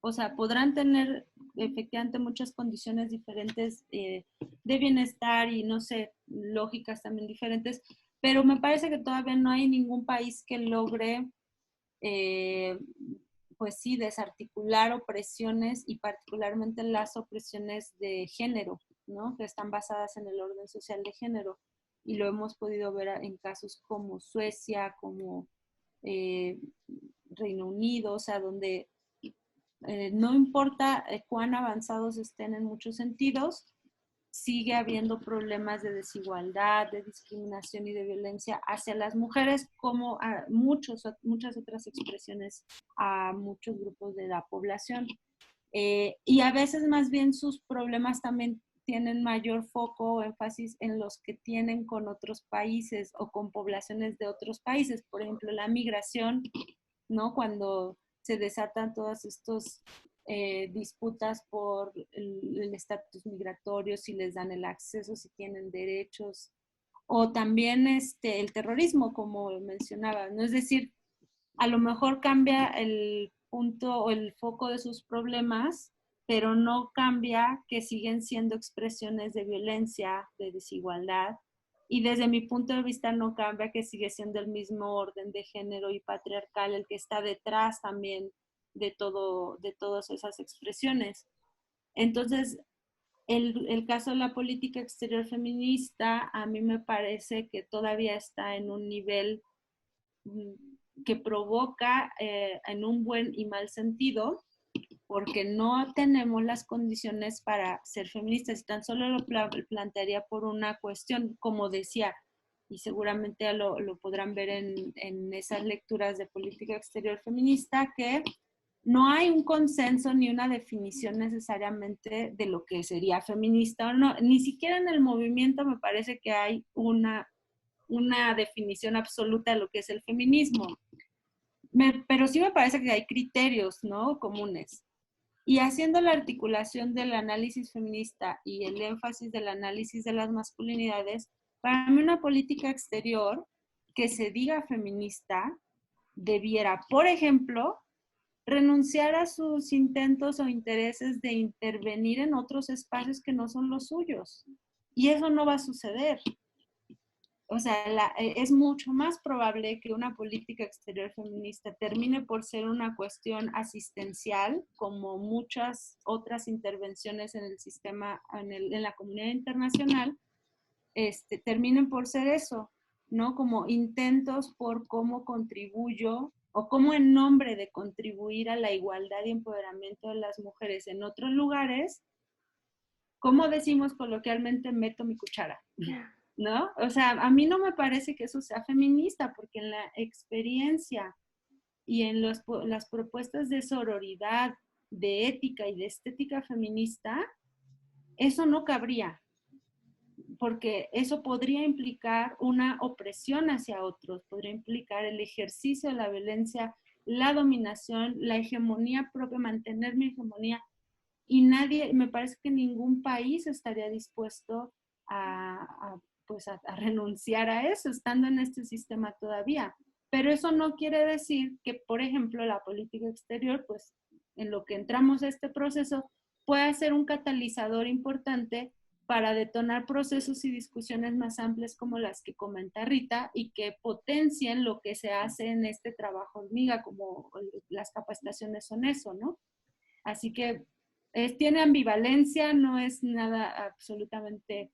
O sea, podrán tener efectivamente muchas condiciones diferentes de bienestar y no sé, lógicas también diferentes, pero me parece que todavía no hay ningún país que logre, pues sí, desarticular opresiones y particularmente las opresiones de género, ¿no? Que están basadas en el orden social de género. Y lo hemos podido ver en casos como Suecia, como Reino Unido, o sea, donde no importa cuán avanzados estén en muchos sentidos, sigue habiendo problemas de desigualdad, de discriminación y de violencia hacia las mujeres, como a muchas otras expresiones a muchos grupos de la población. Y a veces más bien sus problemas también tienen mayor foco o énfasis en los que tienen con otros países o con poblaciones de otros países. Por ejemplo, la migración, ¿no? Cuando se desatan todas estas disputas por el estatus migratorio, si les dan el acceso, si tienen derechos, o también el terrorismo, como mencionaba, ¿no? Es decir, a lo mejor cambia el punto o el foco de sus problemas, pero no cambia que siguen siendo expresiones de violencia, de desigualdad, y desde mi punto de vista no cambia que sigue siendo el mismo orden de género y patriarcal el que está detrás también de todas esas expresiones. Entonces, el caso de la política exterior feminista a mí me parece que todavía está en un nivel que provoca en un buen y mal sentido, porque no tenemos las condiciones para ser feministas y tan solo lo plantearía por una cuestión, como decía, y seguramente lo podrán ver en esas lecturas de política exterior feminista, que no hay un consenso ni una definición necesariamente de lo que sería feminista o no. Ni siquiera en el movimiento me parece que hay una definición absoluta de lo que es el feminismo. Pero sí me parece que hay criterios, ¿no? Comunes. Y haciendo la articulación del análisis feminista y el énfasis del análisis de las masculinidades, para mí una política exterior que se diga feminista debiera, por ejemplo, renunciar a sus intentos o intereses de intervenir en otros espacios que no son los suyos. Y eso no va a suceder. O sea, es mucho más probable que una política exterior feminista termine por ser una cuestión asistencial, como muchas otras intervenciones en el sistema, en la comunidad internacional, terminen por ser eso, ¿no? Como intentos por cómo contribuyo o cómo en nombre de contribuir a la igualdad y empoderamiento de las mujeres en otros lugares, como decimos coloquialmente, meto mi cuchara. ¿No? O sea, a mí no me parece que eso sea feminista, porque en la experiencia y en las propuestas de sororidad, de ética y de estética feminista, eso no cabría, porque eso podría implicar una opresión hacia otros, podría implicar el ejercicio de la violencia, la dominación, la hegemonía propia, mantener mi hegemonía, y me parece que ningún país estaría dispuesto a renunciar a eso, estando en este sistema todavía. Pero eso no quiere decir que, por ejemplo, la política exterior, pues en lo que entramos a este proceso, pueda ser un catalizador importante para detonar procesos y discusiones más amplias como las que comenta Rita y que potencien lo que se hace en este trabajo hormiga, como las capacitaciones son eso, ¿no? Así que tiene ambivalencia, no es nada absolutamente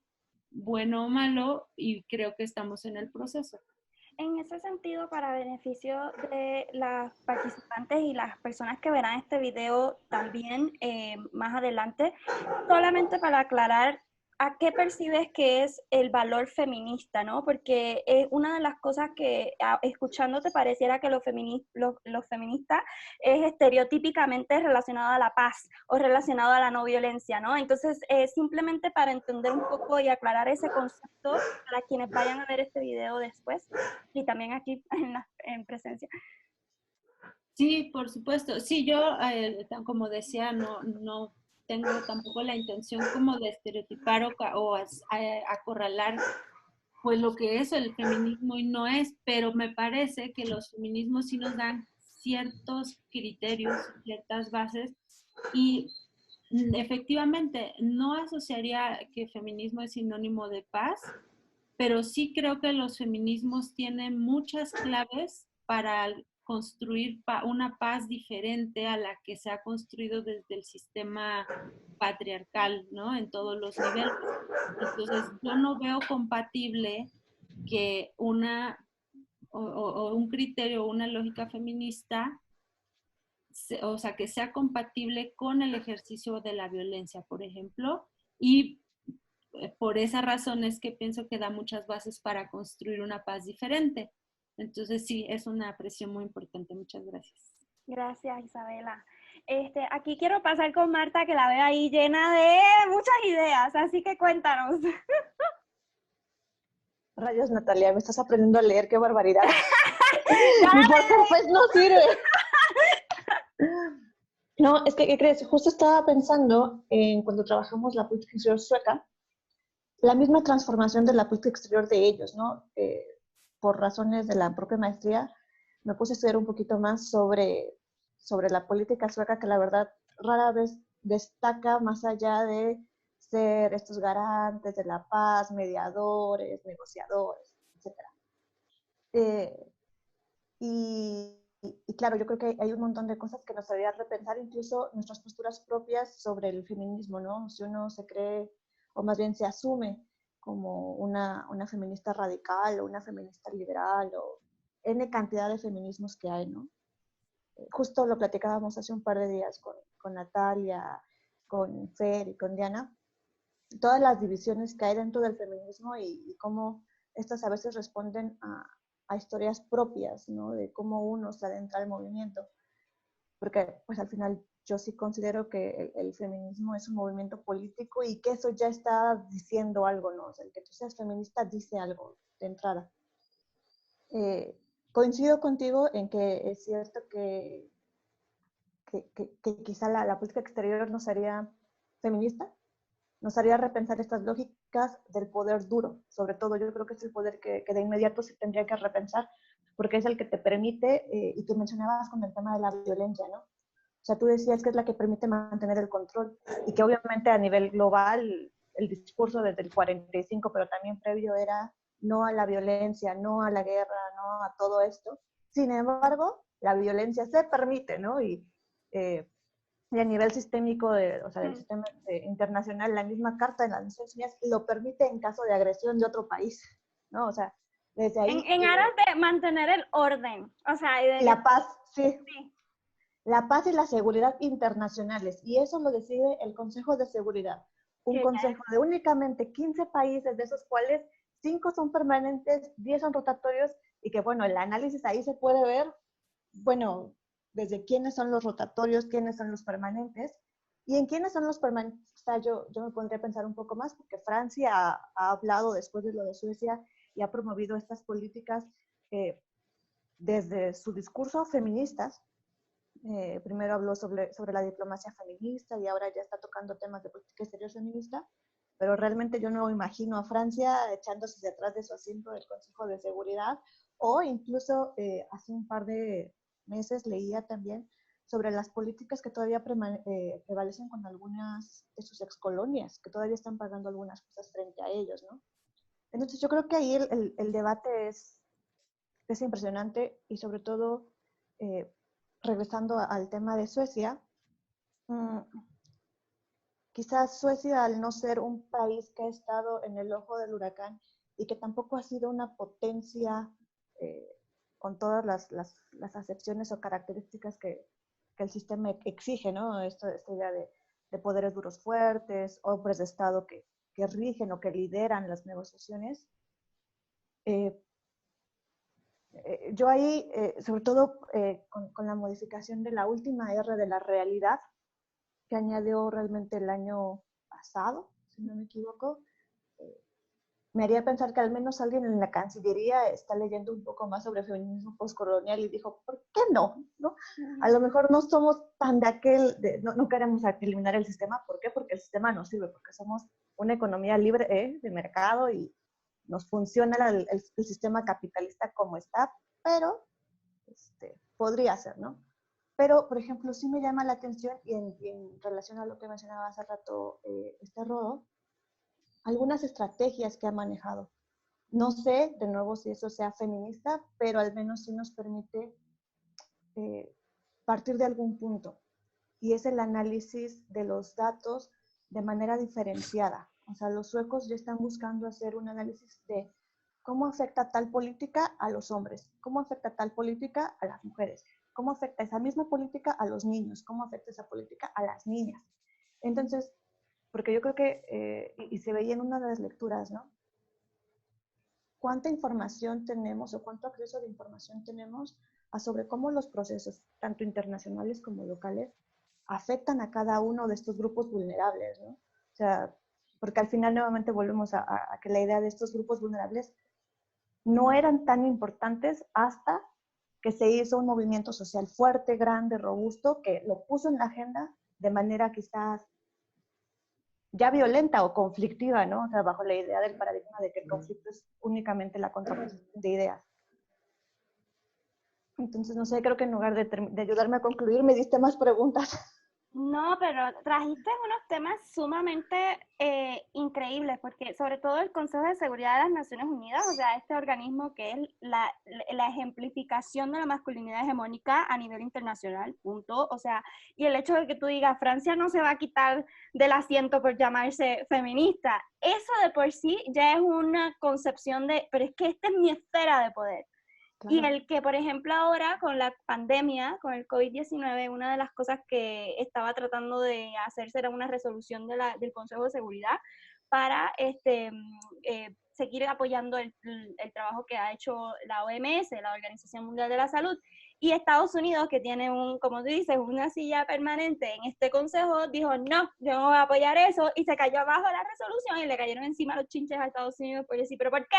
bueno o malo, y creo que estamos en el proceso. En ese sentido, para beneficio de las participantes y las personas que verán este video también más adelante, solamente para aclarar, ¿a qué percibes que es el valor feminista, no? Porque una de las cosas que escuchándote pareciera que lo feminista es estereotípicamente relacionado a la paz o relacionado a la no violencia, ¿no? Entonces, simplemente para entender un poco y aclarar ese concepto para quienes vayan a ver este video después y también aquí en presencia. Sí, por supuesto. Sí, yo, como decía, no tengo tampoco la intención como de estereotipar o acorralar pues lo que es el feminismo y no es, pero me parece que los feminismos sí nos dan ciertos criterios, ciertas bases y efectivamente no asociaría que feminismo es sinónimo de paz, pero sí creo que los feminismos tienen muchas claves para construir una paz diferente a la que se ha construido desde el sistema patriarcal, ¿no? En todos los niveles. Entonces, yo no veo compatible que o un criterio o una lógica feminista, o sea, que sea compatible con el ejercicio de la violencia, por ejemplo, y por esa razón es que pienso que da muchas bases para construir una paz diferente. Entonces sí, es una presión muy importante. Muchas gracias. Gracias, Isabela. Aquí quiero pasar con Marta, que la veo ahí llena de muchas ideas, así que cuéntanos. Rayos, Natalia, me estás aprendiendo a leer, qué barbaridad. Mi portugués no sirve. No, es que, ¿qué crees? Justo estaba pensando en cuando trabajamos la política exterior sueca, la misma transformación de la política exterior de ellos, ¿no? Por razones de la propia maestría, me puse a estudiar un poquito más sobre la política sueca, que la verdad rara vez destaca más allá de ser estos garantes de la paz, mediadores, negociadores, etc. Y claro, yo creo que hay un montón de cosas que nos debería repensar, incluso nuestras posturas propias sobre el feminismo, ¿no? Si uno se cree, o más bien se asume como una feminista radical o una feminista liberal o N cantidad de feminismos que hay, ¿no? Justo lo platicábamos hace un par de días con Natalia, con Fer y con Diana, todas las divisiones que hay dentro del feminismo y cómo estas a veces responden a historias propias, ¿no? De cómo uno se adentra al movimiento. Porque, pues, al final yo sí considero que el feminismo es un movimiento político y que eso ya está diciendo algo, ¿no? O sea, el que tú seas feminista dice algo de entrada. Coincido contigo en que es cierto que quizá la política exterior nos haría feminista, nos haría repensar estas lógicas del poder duro. Sobre todo, yo creo que es el poder que de inmediato se tendría que repensar, porque es el que te permite, y tú mencionabas con el tema de la violencia, ¿no? O sea, tú decías que es la que permite mantener el control, y que obviamente a nivel global, el discurso desde el 45, pero también previo era no a la violencia, no a la guerra, no a todo esto. Sin embargo, la violencia se permite, ¿no? Y a nivel sistémico, o sea, del sistema internacional, la misma Carta de las Naciones Unidas lo permite en caso de agresión de otro país, ¿no? O sea, desde ahí... En aras de mantener el orden, o sea... la paz, sí. La paz y la seguridad internacionales, y eso lo decide el Consejo de Seguridad. Un consejo de únicamente 15 países, de esos cuales 5 son permanentes, 10 son rotatorios, y que, bueno, el análisis ahí se puede ver, bueno, desde quiénes son los rotatorios, quiénes son los permanentes, y en quiénes son los permanentes. O sea, yo me pondría a pensar un poco más, porque Francia ha hablado después de lo de Suecia y ha promovido estas políticas desde su discurso feministas. Primero habló sobre la diplomacia feminista y ahora ya está tocando temas de política exterior feminista, pero realmente yo no imagino a Francia echándose de atrás de su asiento del Consejo de Seguridad, o incluso hace un par de meses leía también sobre las políticas que todavía prevalecen con algunas de sus excolonias, que todavía están pagando algunas cosas frente a ellos, ¿no? Entonces yo creo que ahí el debate es impresionante, y sobre todo, regresando al tema de Suecia, quizás Suecia, al no ser un país que ha estado en el ojo del huracán y que tampoco ha sido una potencia con todas las acepciones o características que el sistema exige, ¿no? Esta idea de poderes duros fuertes, hombres de Estado que que rigen o que lideran las negociaciones, yo ahí, sobre todo con la modificación de la última R de la realidad, que añadió realmente el año pasado, si no me equivoco, me haría pensar que al menos alguien en la Cancillería está leyendo un poco más sobre feminismo postcolonial y dijo, ¿por qué no? ¿No? A lo mejor no somos tan de aquel, no queremos eliminar el sistema. ¿Por qué? Porque el sistema nos sirve, porque somos una economía libre de mercado y nos funciona el sistema capitalista como está, pero podría ser, ¿no? Pero, por ejemplo, sí me llama la atención y en relación a lo que mencionaba hace rato Rodo, algunas estrategias que ha manejado. No sé, de nuevo, si eso sea feminista, pero al menos sí nos permite partir de algún punto. Y es el análisis de los datos de manera diferenciada. O sea, los suecos ya están buscando hacer un análisis de cómo afecta tal política a los hombres, cómo afecta tal política a las mujeres, cómo afecta esa misma política a los niños, cómo afecta esa política a las niñas. Entonces, porque yo creo que, y se veía en una de las lecturas, ¿no? ¿Cuánta información tenemos o cuánto acceso de información tenemos sobre cómo los procesos, tanto internacionales como locales, afectan a cada uno de estos grupos vulnerables, ¿no? O sea, porque al final nuevamente volvemos a que la idea de estos grupos vulnerables no eran tan importantes hasta que se hizo un movimiento social fuerte, grande, robusto, que lo puso en la agenda de manera quizás ya violenta o conflictiva, ¿no? O sea, bajo la idea del paradigma de que el conflicto es únicamente la contraposición de ideas. Entonces, no sé, creo que en lugar de ayudarme a concluir, me diste más preguntas. No, pero trajiste unos temas sumamente increíbles, porque sobre todo el Consejo de Seguridad de las Naciones Unidas, o sea, este organismo que es la ejemplificación de la masculinidad hegemónica a nivel internacional, punto. O sea, y el hecho de que tú digas, Francia no se va a quitar del asiento por llamarse feminista, eso de por sí ya es una concepción de, pero es que esta es mi esfera de poder. Claro. Y el que, por ejemplo, ahora con la pandemia, con el COVID-19, una de las cosas que estaba tratando de hacerse era una resolución del Consejo de Seguridad para seguir apoyando el trabajo que ha hecho la OMS, la Organización Mundial de la Salud. Y Estados Unidos, que tiene, como tú dices, una silla permanente en este consejo, dijo, no, yo no voy a apoyar eso, y se cayó abajo la resolución y le cayeron encima los chinches a Estados Unidos por decir, ¿pero por qué?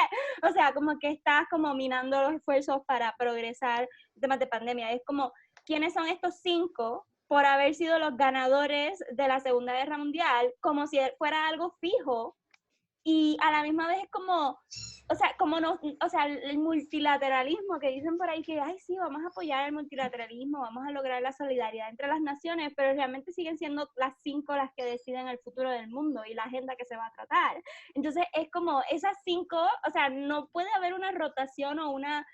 O sea, como que estás como minando los esfuerzos para progresar en temas de pandemia. Es como, ¿quiénes son estos 5 por haber sido los ganadores de la Segunda Guerra Mundial? Como si fuera algo fijo. Y a la misma vez es como, o sea, el multilateralismo que dicen por ahí que, ay, sí, vamos a apoyar el multilateralismo, vamos a lograr la solidaridad entre las naciones, pero realmente siguen siendo las 5 las que deciden el futuro del mundo y la agenda que se va a tratar. Entonces, es como esas 5, o sea, no puede haber una rotación o una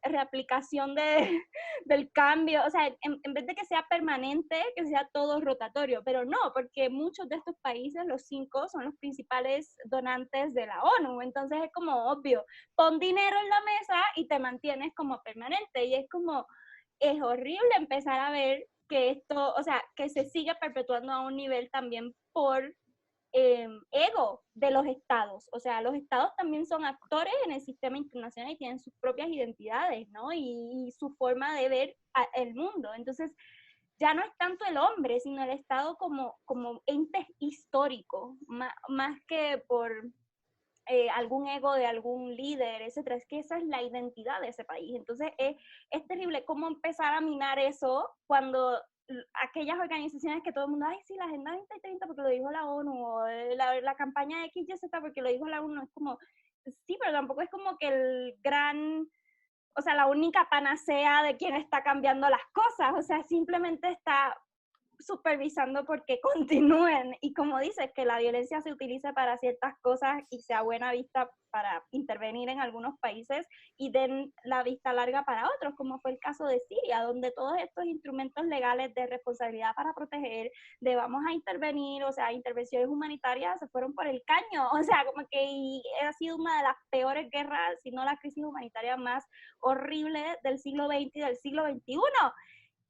reaplicación del cambio, o sea, en vez de que sea permanente, que sea todo rotatorio, pero no, porque muchos de estos países, los 5, son los principales donantes de la ONU, entonces es como obvio, pon dinero en la mesa y te mantienes como permanente, y es como, es horrible empezar a ver que esto, o sea, que se sigue perpetuando a un nivel también por ego de los estados. O sea, los estados también son actores en el sistema internacional y tienen sus propias identidades, ¿no? Y su forma de ver el mundo. Entonces, ya no es tanto el hombre, sino el estado como ente histórico, más que por algún ego de algún líder, etcétera. Es que esa es la identidad de ese país. Entonces, es terrible cómo empezar a minar eso cuando aquellas organizaciones que todo el mundo, ay, sí, la Agenda 2030 porque lo dijo la ONU, o la campaña XYZ porque lo dijo la ONU, es como, sí, pero tampoco es como que el gran, o sea, la única panacea de quien está cambiando las cosas, o sea, simplemente está supervisando porque continúen, y como dices, que la violencia se utilice para ciertas cosas y sea buena vista para intervenir en algunos países y den la vista larga para otros, como fue el caso de Siria, donde todos estos instrumentos legales de responsabilidad para proteger, de vamos a intervenir, o sea, intervenciones humanitarias se fueron por el caño, o sea, como que ha sido una de las peores guerras, si no la crisis humanitaria más horrible del siglo XX y del siglo XXI.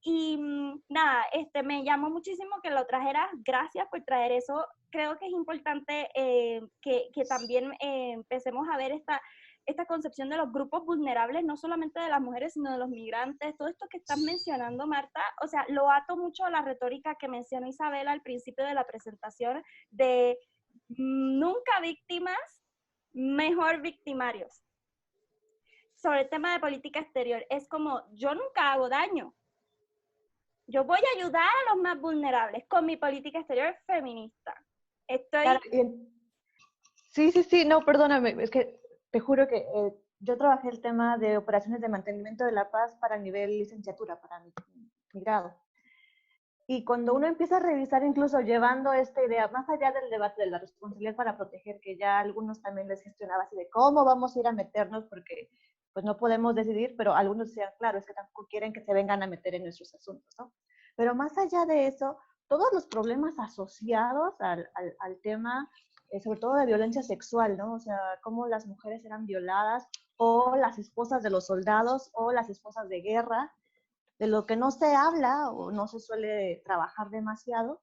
Nada, me llamó muchísimo que lo trajeras, gracias por traer eso. Creo que es importante que también empecemos a ver esta concepción de los grupos vulnerables, no solamente de las mujeres, sino de los migrantes, todo esto que estás mencionando, Marta, o sea, lo ato mucho a la retórica que mencionó Isabela al principio de la presentación, de nunca víctimas, mejor victimarios. Sobre el tema de política exterior, es como, yo nunca hago daño. Yo voy a ayudar a los más vulnerables con mi política exterior feminista. Claro, sí, no, perdóname, es que te juro que yo trabajé el tema de operaciones de mantenimiento de la paz para nivel licenciatura, para mi grado. Y cuando uno empieza a revisar, incluso llevando esta idea, más allá del debate de la responsabilidad para proteger, que ya algunos también les gestionaba así de cómo vamos a ir a meternos, porque pues no podemos decidir, pero algunos decían, claro, es que tampoco quieren que se vengan a meter en nuestros asuntos, ¿no? Pero más allá de eso, todos los problemas asociados al tema, sobre todo de violencia sexual, ¿no? O sea, cómo las mujeres eran violadas, o las esposas de los soldados, o las esposas de guerra, de lo que no se habla o no se suele trabajar demasiado,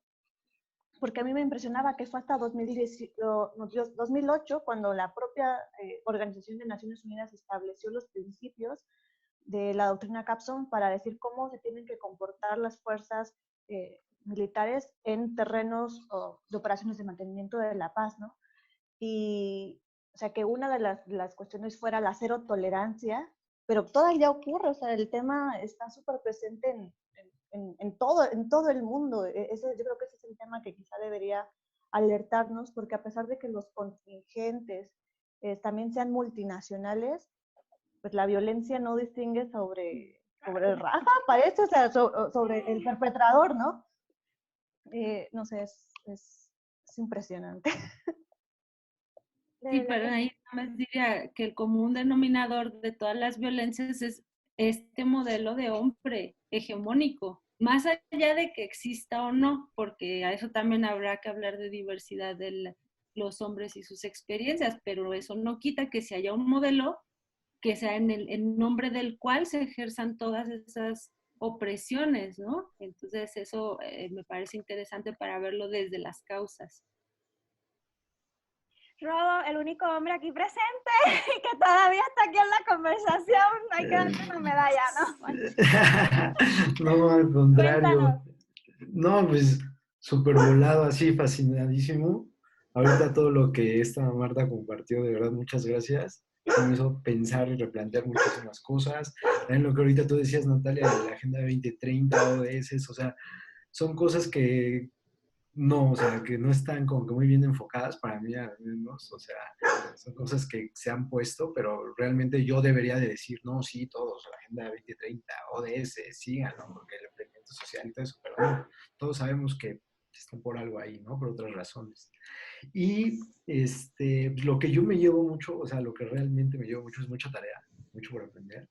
porque a mí me impresionaba que fue hasta 2008 cuando la propia Organización de Naciones Unidas estableció los principios de la doctrina Capstone para decir cómo se tienen que comportar las fuerzas militares en terrenos de operaciones de mantenimiento de la paz, ¿no? Y, o sea, que una de las cuestiones fuera la cero tolerancia, pero todavía ocurre, o sea, el tema está súper presente en todo el mundo. Yo creo que ese es el tema que quizá debería alertarnos, porque a pesar de que los contingentes también sean multinacionales, pues la violencia no distingue sobre raza, parece, o sea, sobre el perpetrador, ¿no? No sé, es impresionante. Sí, pero ahí nada más diría que el común denominador de todas las violencias es este modelo de hombre hegemónico, más allá de que exista o no, porque a eso también habrá que hablar de diversidad de los hombres y sus experiencias, pero eso no quita que si haya un modelo que sea en nombre del cual se ejerzan todas esas opresiones, ¿no? Entonces eso me parece interesante para verlo desde las causas. Rodo, el único hombre aquí presente que todavía está aquí en la conversación, hay que darle una medalla, ¿no? No, al contrario. Cuéntanos. No, pues súper volado, así, fascinadísimo. Ahorita todo lo que esta Marta compartió, de verdad, muchas gracias. Me hizo pensar y replantear muchísimas cosas. También lo que ahorita tú decías, Natalia, de la Agenda 2030, ODS, o sea, son cosas que no, o sea, que no están como que muy bien enfocadas para mí, al menos, o sea, son cosas que se han puesto, pero realmente yo debería de decir, no, sí, todos, la Agenda 2030, ODS, síganlo, porque el emprendimiento social y todo eso, pero no, todos sabemos que están por algo ahí, ¿no? Por otras razones. Y lo que yo me llevo mucho, o sea, lo que realmente me llevo mucho es mucha tarea, mucho por aprender.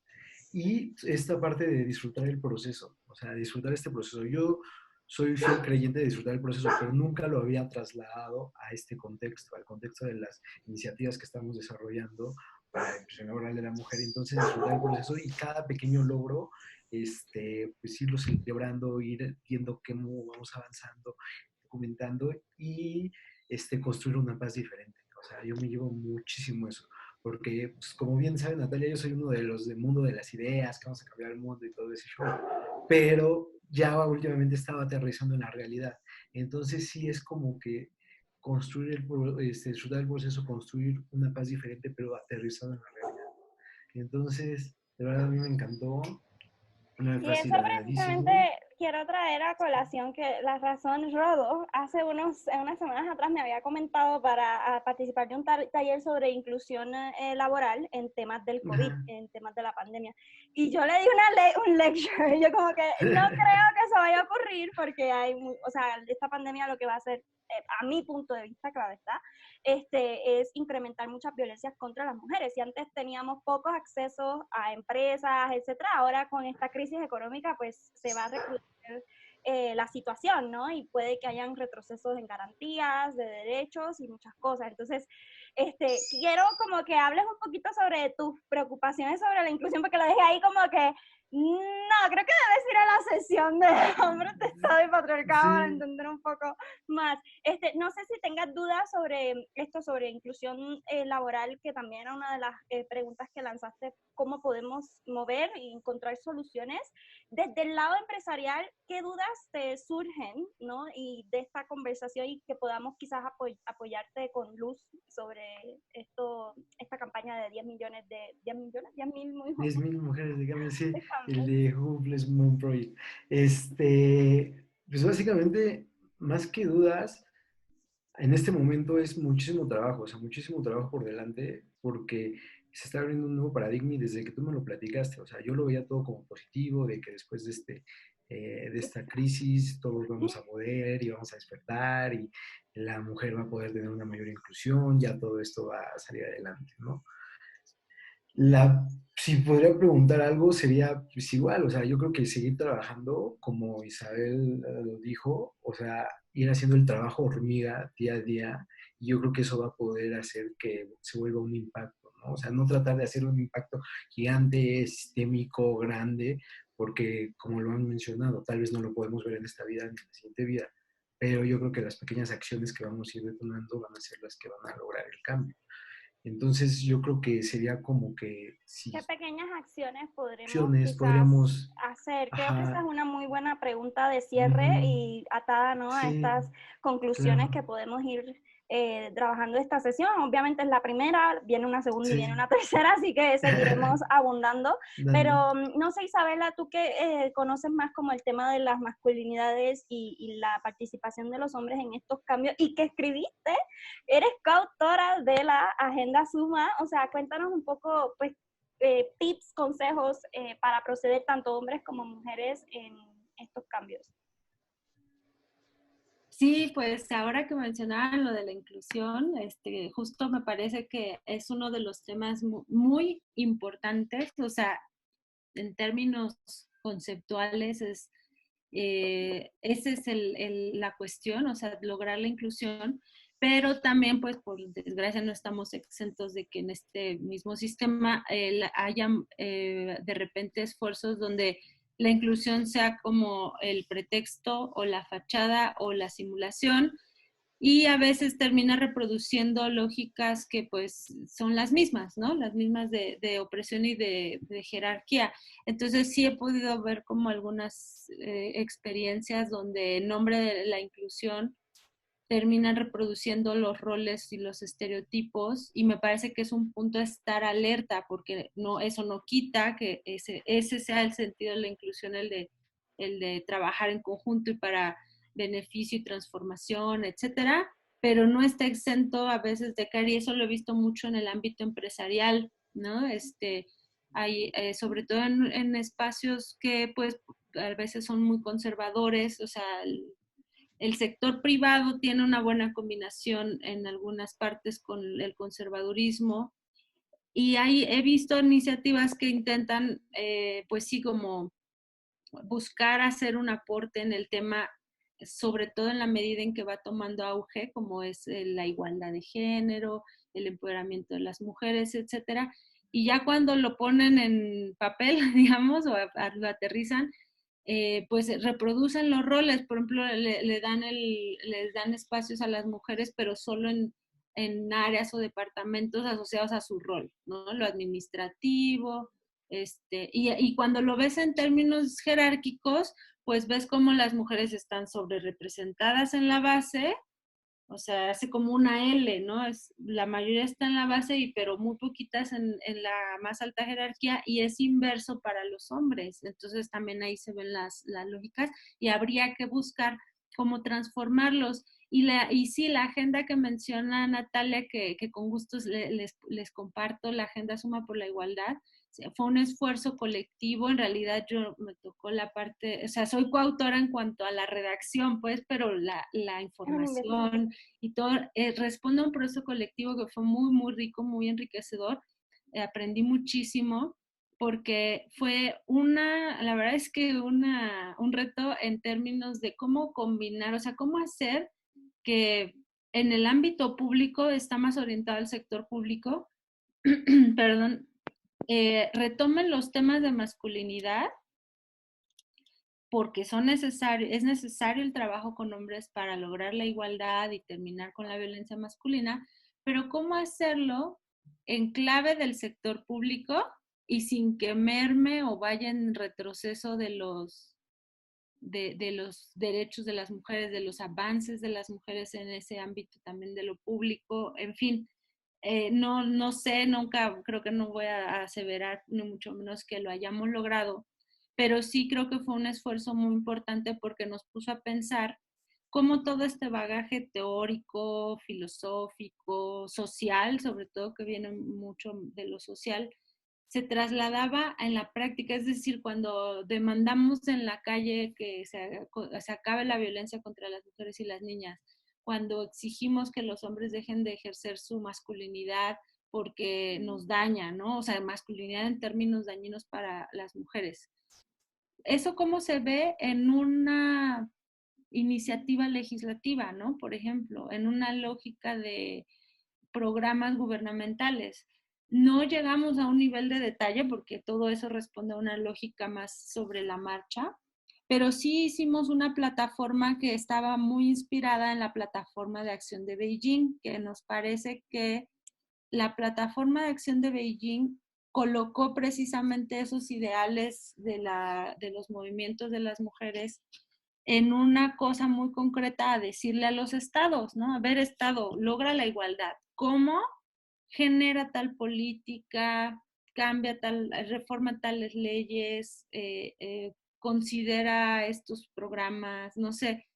Y esta parte de disfrutar el proceso, o sea, disfrutar este proceso. Yo soy fiel creyente de disfrutar el proceso, pero nunca lo había trasladado a este contexto, al contexto de las iniciativas que estamos desarrollando para la inclusión laboral de la mujer. Entonces, disfrutar el proceso y cada pequeño logro, pues irlo celebrando, ir viendo cómo vamos avanzando, documentando y construir una paz diferente. O sea, yo me llevo muchísimo eso, porque, pues, como bien sabe Natalia, yo soy uno de los del mundo de las ideas, que vamos a cambiar el mundo y todo ese show, pero ya últimamente estaba aterrizando en la realidad. Entonces sí es como que construir disfrutar el proceso, construir una paz diferente, pero aterrizado en la realidad. Entonces, de verdad a mí me encantó, me Y eso precisamente quiero traer a colación que la razón, Rodo, hace unas semanas atrás me había comentado para participar de un taller sobre inclusión laboral en temas del COVID, en temas de la pandemia. Y yo le di un lecture, yo como que no creo que eso vaya a ocurrir porque o sea, esta pandemia lo que va a hacer, a mi punto de vista, claro está, es incrementar muchas violencias contra las mujeres. Si antes teníamos pocos accesos a empresas, etcétera, ahora con esta crisis económica, pues se va a recrudecer la situación, ¿no? Y puede que hayan retrocesos en garantías de derechos y muchas cosas. Entonces, quiero como que hables un poquito sobre tus preocupaciones sobre la inclusión, porque lo dejé ahí como que no, creo que debes ir a la sesión de hombres de Estado y patriarcado para Sí. entender un poco más. No sé si tengas dudas sobre esto, sobre inclusión laboral, que también era una de las preguntas que lanzaste, cómo podemos mover y encontrar soluciones. Desde el lado empresarial, ¿qué dudas te surgen, ¿no? Y de esta conversación, y que podamos quizás apoyarte con luz sobre esta campaña de 10 millones de 10.000 muy 10.000 mujeres, dígame, sí, de el cambios. de Hopeless Moon Project. Pues básicamente, más que dudas, en este momento es muchísimo trabajo, o sea, muchísimo trabajo por delante, porque se está abriendo un nuevo paradigma y desde que tú me lo platicaste, o sea, yo lo veía todo como positivo, de que después de esta crisis todos vamos a poder y vamos a despertar y la mujer va a poder tener una mayor inclusión, ya todo esto va a salir adelante, ¿no? Si podría preguntar algo, sería pues igual, o sea, yo creo que seguir trabajando, como Isabel lo dijo, o sea, ir haciendo el trabajo hormiga día a día, y yo creo que eso va a poder hacer que se vuelva un impacto, ¿no? O sea, no tratar de hacer un impacto gigante, sistémico, grande, porque como lo han mencionado, tal vez no lo podemos ver en esta vida ni en la siguiente vida, pero yo creo que las pequeñas acciones que vamos a ir detonando van a ser las que van a lograr el cambio. Entonces yo creo que sería como que si ¿Qué pequeñas acciones podremos acciones quizás podríamos, hacer? Creo que esa es ajá, una muy buena pregunta de cierre ujú, y atada, ¿no?, a sí, estas conclusiones claro, que podemos ir trabajando esta sesión. Obviamente es la primera, viene una segunda y viene sí, una tercera, así que seguiremos abundando. dale. Pero no sé, Isabela, tú que conoces más como el tema de las masculinidades y la participación de los hombres en estos cambios, y que escribiste, eres coautora de la Agenda Suma, o sea, cuéntanos un poco, pues, tips, consejos para proceder tanto hombres como mujeres en estos cambios. Sí, pues ahora que mencionaban lo de la inclusión, justo me parece que es uno de los temas muy importantes, o sea, en términos conceptuales esa es la cuestión, o sea, lograr la inclusión, pero también, pues, por desgracia no estamos exentos de que en este mismo sistema haya de repente esfuerzos donde la inclusión sea como el pretexto o la fachada o la simulación, y a veces termina reproduciendo lógicas que pues son las mismas, ¿no? Las mismas de opresión y de jerarquía. Entonces sí he podido ver como algunas experiencias donde en nombre de la inclusión terminan reproduciendo los roles y los estereotipos, y me parece que es un punto a estar alerta, porque no, eso no quita que ese sea el sentido de la inclusión, el de trabajar en conjunto y para beneficio y transformación, etcétera, pero no está exento a veces de caer, y eso lo he visto mucho en el ámbito empresarial, ¿no? Hay, sobre todo en espacios que pues a veces son muy conservadores, o sea, el sector privado tiene una buena combinación en algunas partes con el conservadurismo, y he visto iniciativas que intentan, pues sí, como buscar hacer un aporte en el tema, sobre todo en la medida en que va tomando auge, como es la igualdad de género, el empoderamiento de las mujeres, etcétera. Y ya cuando lo ponen en papel, digamos, o lo aterrizan, pues reproducen los roles. Por ejemplo, les dan espacios a las mujeres, pero solo en áreas o departamentos asociados a su rol, ¿no? Lo administrativo, y cuando lo ves en términos jerárquicos, pues ves cómo las mujeres están sobre representadas en la base, o sea, hace como una L, ¿no? La mayoría está en la base, pero muy poquitas en la más alta jerarquía, y es inverso para los hombres. Entonces también ahí se ven las lógicas, y habría que buscar cómo transformarlos. Y sí, la agenda que menciona Natalia, que con gusto les comparto, la Agenda Suma por la Igualdad, fue un esfuerzo colectivo. En realidad yo me tocó la parte, o sea, soy coautora en cuanto a la redacción, pues, pero la información y todo responde a un proceso colectivo que fue muy, muy rico, muy enriquecedor. Aprendí muchísimo, porque fue la verdad es que un reto en términos de cómo combinar, o sea, cómo hacer que en el ámbito público, está más orientado al sector público, perdón, retomen los temas de masculinidad porque es necesario el trabajo con hombres para lograr la igualdad y terminar con la violencia masculina, pero ¿cómo hacerlo en clave del sector público y sin que merme o vaya en retroceso de los derechos de las mujeres, de los avances de las mujeres en ese ámbito también de lo público? En fin, no sé, nunca, creo que no voy a aseverar ni mucho menos que lo hayamos logrado, pero sí creo que fue un esfuerzo muy importante porque nos puso a pensar cómo todo este bagaje teórico, filosófico, social, sobre todo que viene mucho de lo social, se trasladaba en la práctica. Es decir, cuando demandamos en la calle que se acabe la violencia contra las mujeres y las niñas, cuando exigimos que los hombres dejen de ejercer su masculinidad porque nos daña, ¿no? O sea, masculinidad en términos dañinos para las mujeres. ¿Eso cómo se ve en una iniciativa legislativa, ¿no? Por ejemplo, en una lógica de programas gubernamentales? No llegamos a un nivel de detalle porque todo eso responde a una lógica más sobre la marcha, pero sí hicimos una plataforma que estaba muy inspirada en la plataforma de acción de Beijing, que nos parece que la plataforma de acción de Beijing colocó precisamente esos ideales de los movimientos de las mujeres en una cosa muy concreta, a decirle a los estados, ¿no? A ver, Estado, logra la igualdad. ¿Cómo genera tal política, reforma tales leyes, considera estos programas, no sé,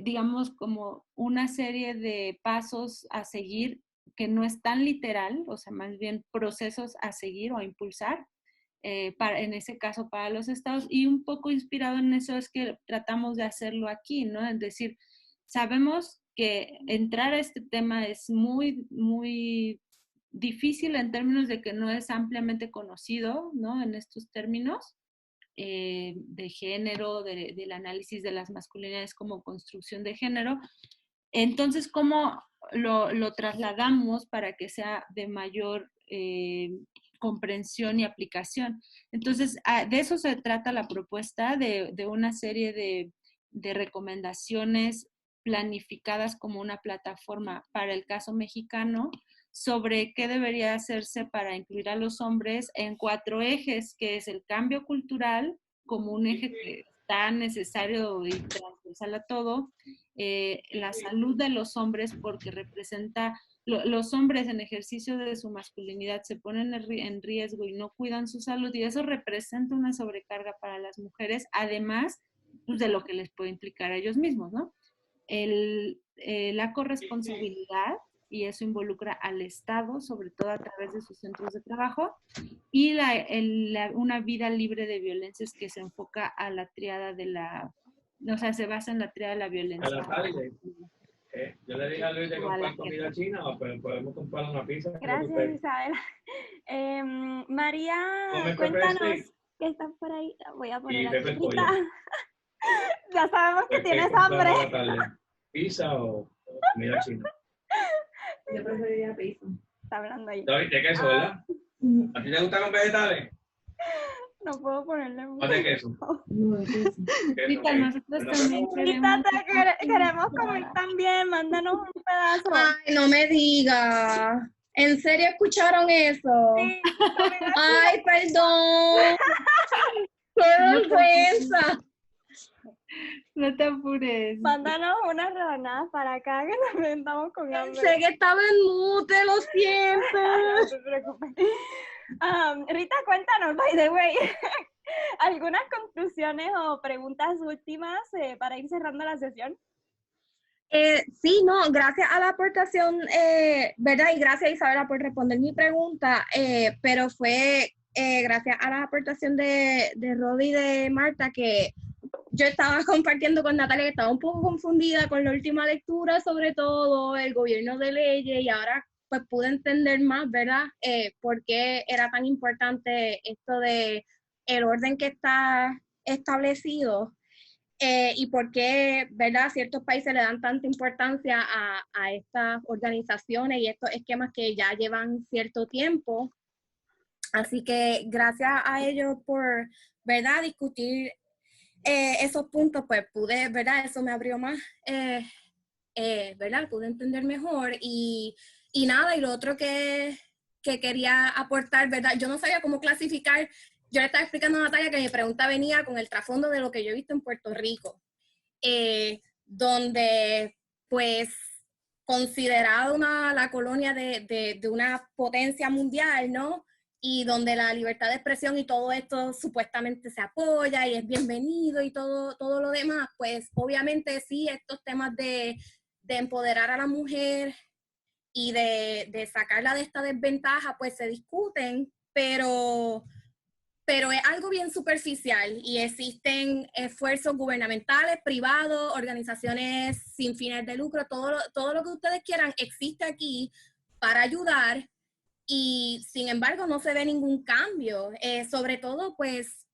digamos como una serie de pasos a seguir que no es tan literal, o sea, más bien procesos a seguir o a impulsar, en ese caso para los estados, y un poco inspirado en eso es que tratamos de hacerlo aquí, ¿no? Es decir, sabemos que entrar a este tema es muy, muy difícil en términos de que no es ampliamente conocido, ¿no? En estos términos de género, del análisis de las masculinidades como construcción de género. Entonces, ¿cómo lo trasladamos para que sea de mayor comprensión y aplicación? Entonces, de eso se trata la propuesta, de una serie de recomendaciones planificadas como una plataforma para el caso mexicano sobre qué debería hacerse para incluir a los hombres en 4 ejes, que es el cambio cultural como un eje que está necesario y transversal a todo, la salud de los hombres porque representa, los hombres en ejercicio de su masculinidad se ponen en riesgo y no cuidan su salud y eso representa una sobrecarga para las mujeres, además pues, de lo que les puede implicar a ellos mismos, ¿no? La corresponsabilidad, y eso involucra al Estado, sobre todo a través de sus centros de trabajo, y una vida libre de violencias que se enfoca a la tríada de o sea, se basa en la tríada de la violencia. Yo le dije a Luis de comprar comida china, pero podemos comprar una pizza. Gracias, Isabel. María, cuéntanos que estás por ahí. Voy a poner aquí. Ya sabemos que tienes hambre. ¿Pizza o comida china? Yo preferiría pizza. Está hablando ahí. ¿De queso, verdad? ¿A ti te gustan los vegetales? No puedo ponerle mucho. ¿O de queso? No, de queso. Rita, nosotros también queremos comer también. Mándanos un pedazo. Ay, no me diga. ¿En serio escucharon eso? Sí, ay, perdón. ¡Qué vergüenza! No te apures. Mándanos unas rebanadas para acá que también estamos con hambre. Pensé que estaba en mute, lo siento. No te preocupes. Rita, cuéntanos, by the way, algunas conclusiones o preguntas últimas para ir cerrando la sesión. Sí, no, gracias a la aportación, ¿verdad? Y gracias, Isabela, por responder mi pregunta, pero fue gracias a la aportación de Rodi y de Marta que yo estaba compartiendo con Natalia que estaba un poco confundida con la última lectura, sobre todo el gobierno de leyes, y ahora pues pude entender más, ¿verdad? Por qué era tan importante esto de el orden que está establecido y por qué, ¿verdad? Ciertos países le dan tanta importancia a estas organizaciones y estos esquemas que ya llevan cierto tiempo. Así que gracias a ellos por, ¿verdad? Discutir esos puntos, pues pude, ¿verdad? Eso me abrió más, ¿verdad? Pude entender mejor y nada, y lo otro que quería aportar, ¿verdad? Yo no sabía cómo clasificar, yo le estaba explicando a Natalia que mi pregunta venía con el trasfondo de lo que yo he visto en Puerto Rico, donde pues considerada la colonia de una potencia mundial, ¿no? Y donde la libertad de expresión y todo esto supuestamente se apoya y es bienvenido y todo lo demás, pues obviamente sí, estos temas de empoderar a la mujer y de sacarla de esta desventaja, pues se discuten, pero es algo bien superficial y existen esfuerzos gubernamentales, privados, organizaciones sin fines de lucro, todo lo que ustedes quieran existe aquí para ayudar y sin embargo no se ve ningún cambio. Sobre todo, pues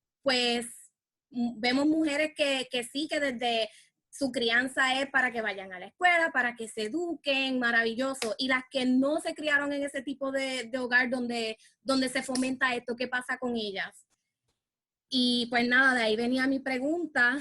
vemos mujeres que sí, que desde su crianza es para que vayan a la escuela, para que se eduquen, maravilloso. Y las que no se criaron en ese tipo de hogar donde se fomenta esto, ¿qué pasa con ellas? Y pues nada, de ahí venía mi pregunta.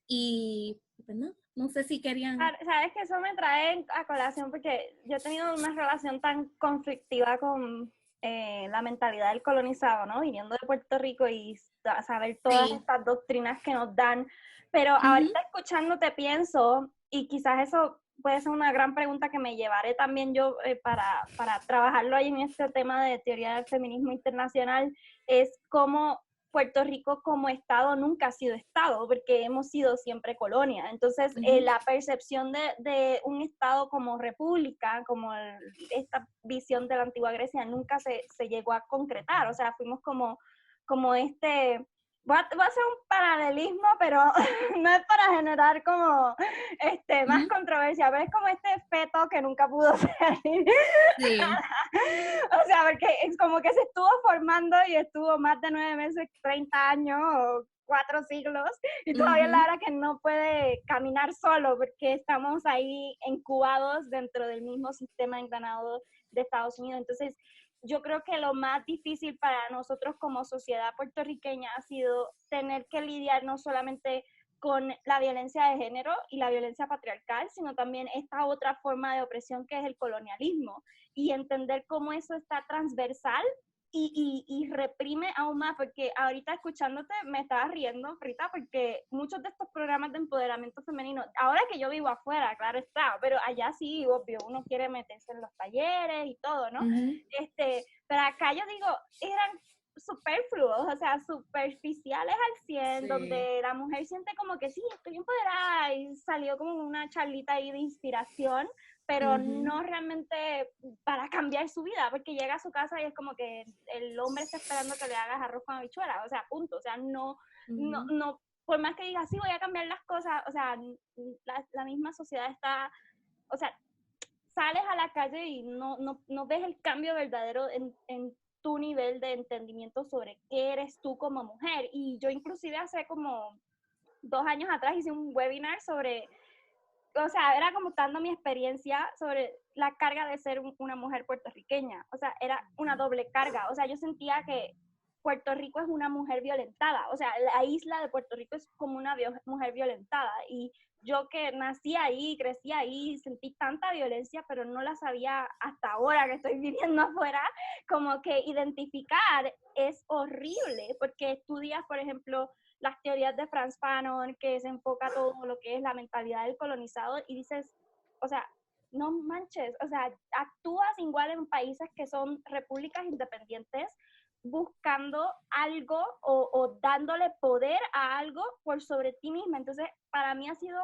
Y pues no sé si querían... Sabes que eso me trae a colación porque yo he tenido una relación tan conflictiva con la mentalidad del colonizado, ¿no? Viniendo de Puerto Rico y saber todas estas doctrinas que nos dan. Pero ahorita escuchándote pienso, y quizás eso puede ser una gran pregunta que me llevaré también yo para trabajarlo ahí en este tema de teoría del feminismo internacional, es cómo Puerto Rico como Estado nunca ha sido Estado, porque hemos sido siempre colonia. Entonces, la percepción de un Estado como república, como esta visión de la antigua Grecia, nunca se llegó a concretar. O sea, fuimos como este... Voy a hacer un paralelismo, pero no es para generar como más controversia, pero es como este feto que nunca pudo salir. Sí. O sea, porque es como que se estuvo formando y estuvo más de 9 meses, 30 años o 4 siglos, y todavía es la hora que no puede caminar solo, porque estamos ahí incubados dentro del mismo sistema engranado de Estados Unidos. Entonces, yo creo que lo más difícil para nosotros como sociedad puertorriqueña ha sido tener que lidiar no solamente con la violencia de género y la violencia patriarcal, sino también esta otra forma de opresión que es el colonialismo, y entender cómo eso está transversal y reprime aún más, porque ahorita escuchándote me estaba riendo, Rita, porque muchos de estos programas de empoderamiento femenino, ahora que yo vivo afuera, claro está, pero allá sí, obvio, uno quiere meterse en los talleres y todo, ¿no? Pero acá yo digo, eran superfluos, o sea, superficiales al 100, donde la mujer siente como que sí, estoy empoderada, y salió como una charlita ahí de inspiración, pero no realmente para cambiar su vida, porque llega a su casa y es como que el hombre está esperando que le hagas arroz con habichuela, o sea, punto, o sea, no, por más que digas, sí, voy a cambiar las cosas, o sea, la misma sociedad está, o sea, sales a la calle y no ves el cambio verdadero en tu nivel de entendimiento sobre qué eres tú como mujer. Y yo inclusive hace como 2 años atrás hice un webinar sobre, o sea, era contando mi experiencia sobre la carga de ser una mujer puertorriqueña. O sea, era una doble carga. O sea, yo sentía que Puerto Rico es una mujer violentada. O sea, la isla de Puerto Rico es como una mujer violentada. Y yo que nací ahí, crecí ahí, sentí tanta violencia, pero no la sabía hasta ahora que estoy viviendo afuera, como que identificar es horrible, porque estudias, por ejemplo, las teorías de Frantz Fanon, que se enfoca todo lo que es la mentalidad del colonizado, y dices, o sea, no manches, o sea, actúas igual en países que son repúblicas independientes, buscando algo o dándole poder a algo por sobre ti misma. Entonces, para mí ha sido,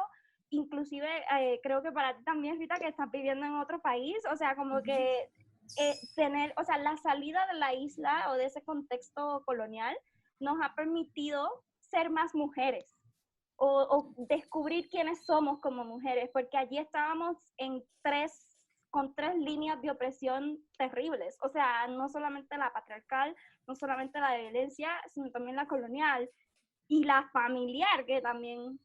inclusive, creo que para ti también, Rita, que estás viviendo en otro país, o sea, como que tener, o sea, la salida de la isla o de ese contexto colonial nos ha permitido ser más mujeres o descubrir quiénes somos como mujeres, porque allí estábamos con 3 líneas de opresión terribles, o sea, no solamente la patriarcal, no solamente la de violencia, sino también la colonial y la familiar, que también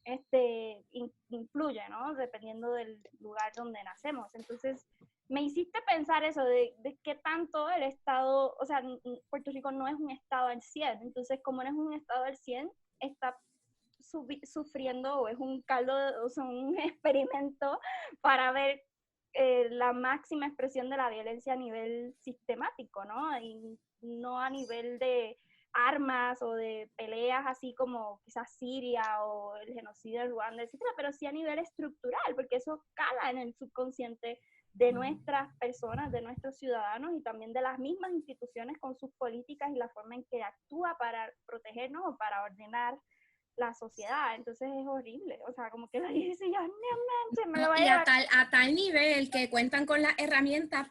influye, ¿no? Dependiendo del lugar donde nacemos. Entonces, me hiciste pensar eso, de qué tanto el Estado, o sea, Puerto Rico no es un Estado al 100, entonces como no es un Estado al 100, está sufriendo o es un caldo, o sea, un experimento para ver la máxima expresión de la violencia a nivel sistemático, ¿no? Y no a nivel de armas o de peleas así como quizás Siria o el genocidio de Ruanda, etcétera, pero sí a nivel estructural, porque eso cala en el subconsciente de nuestras personas, de nuestros ciudadanos y también de las mismas instituciones con sus políticas y la forma en que actúa para protegernos o para ordenar la sociedad. Entonces es horrible, o sea, como que la dice yo, no manches, me lo voy a Y llevar. a tal nivel que cuentan con las herramientas,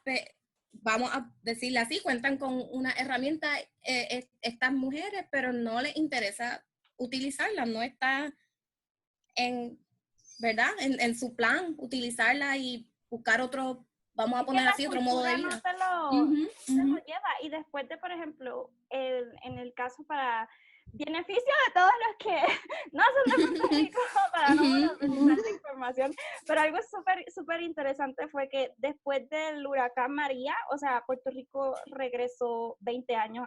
vamos a decirle así, cuentan con una herramienta estas mujeres, pero no les interesa utilizarla, no está en, ¿verdad? En su plan utilizarla y buscar otro, vamos a poner así, otro modo de vida. No se lo lleva. Y después de, por ejemplo, en el caso para beneficio de todos los que no son de Puerto Rico, para no monopolizar la información, pero algo súper interesante fue que después del huracán María, o sea, Puerto Rico regresó 20 años,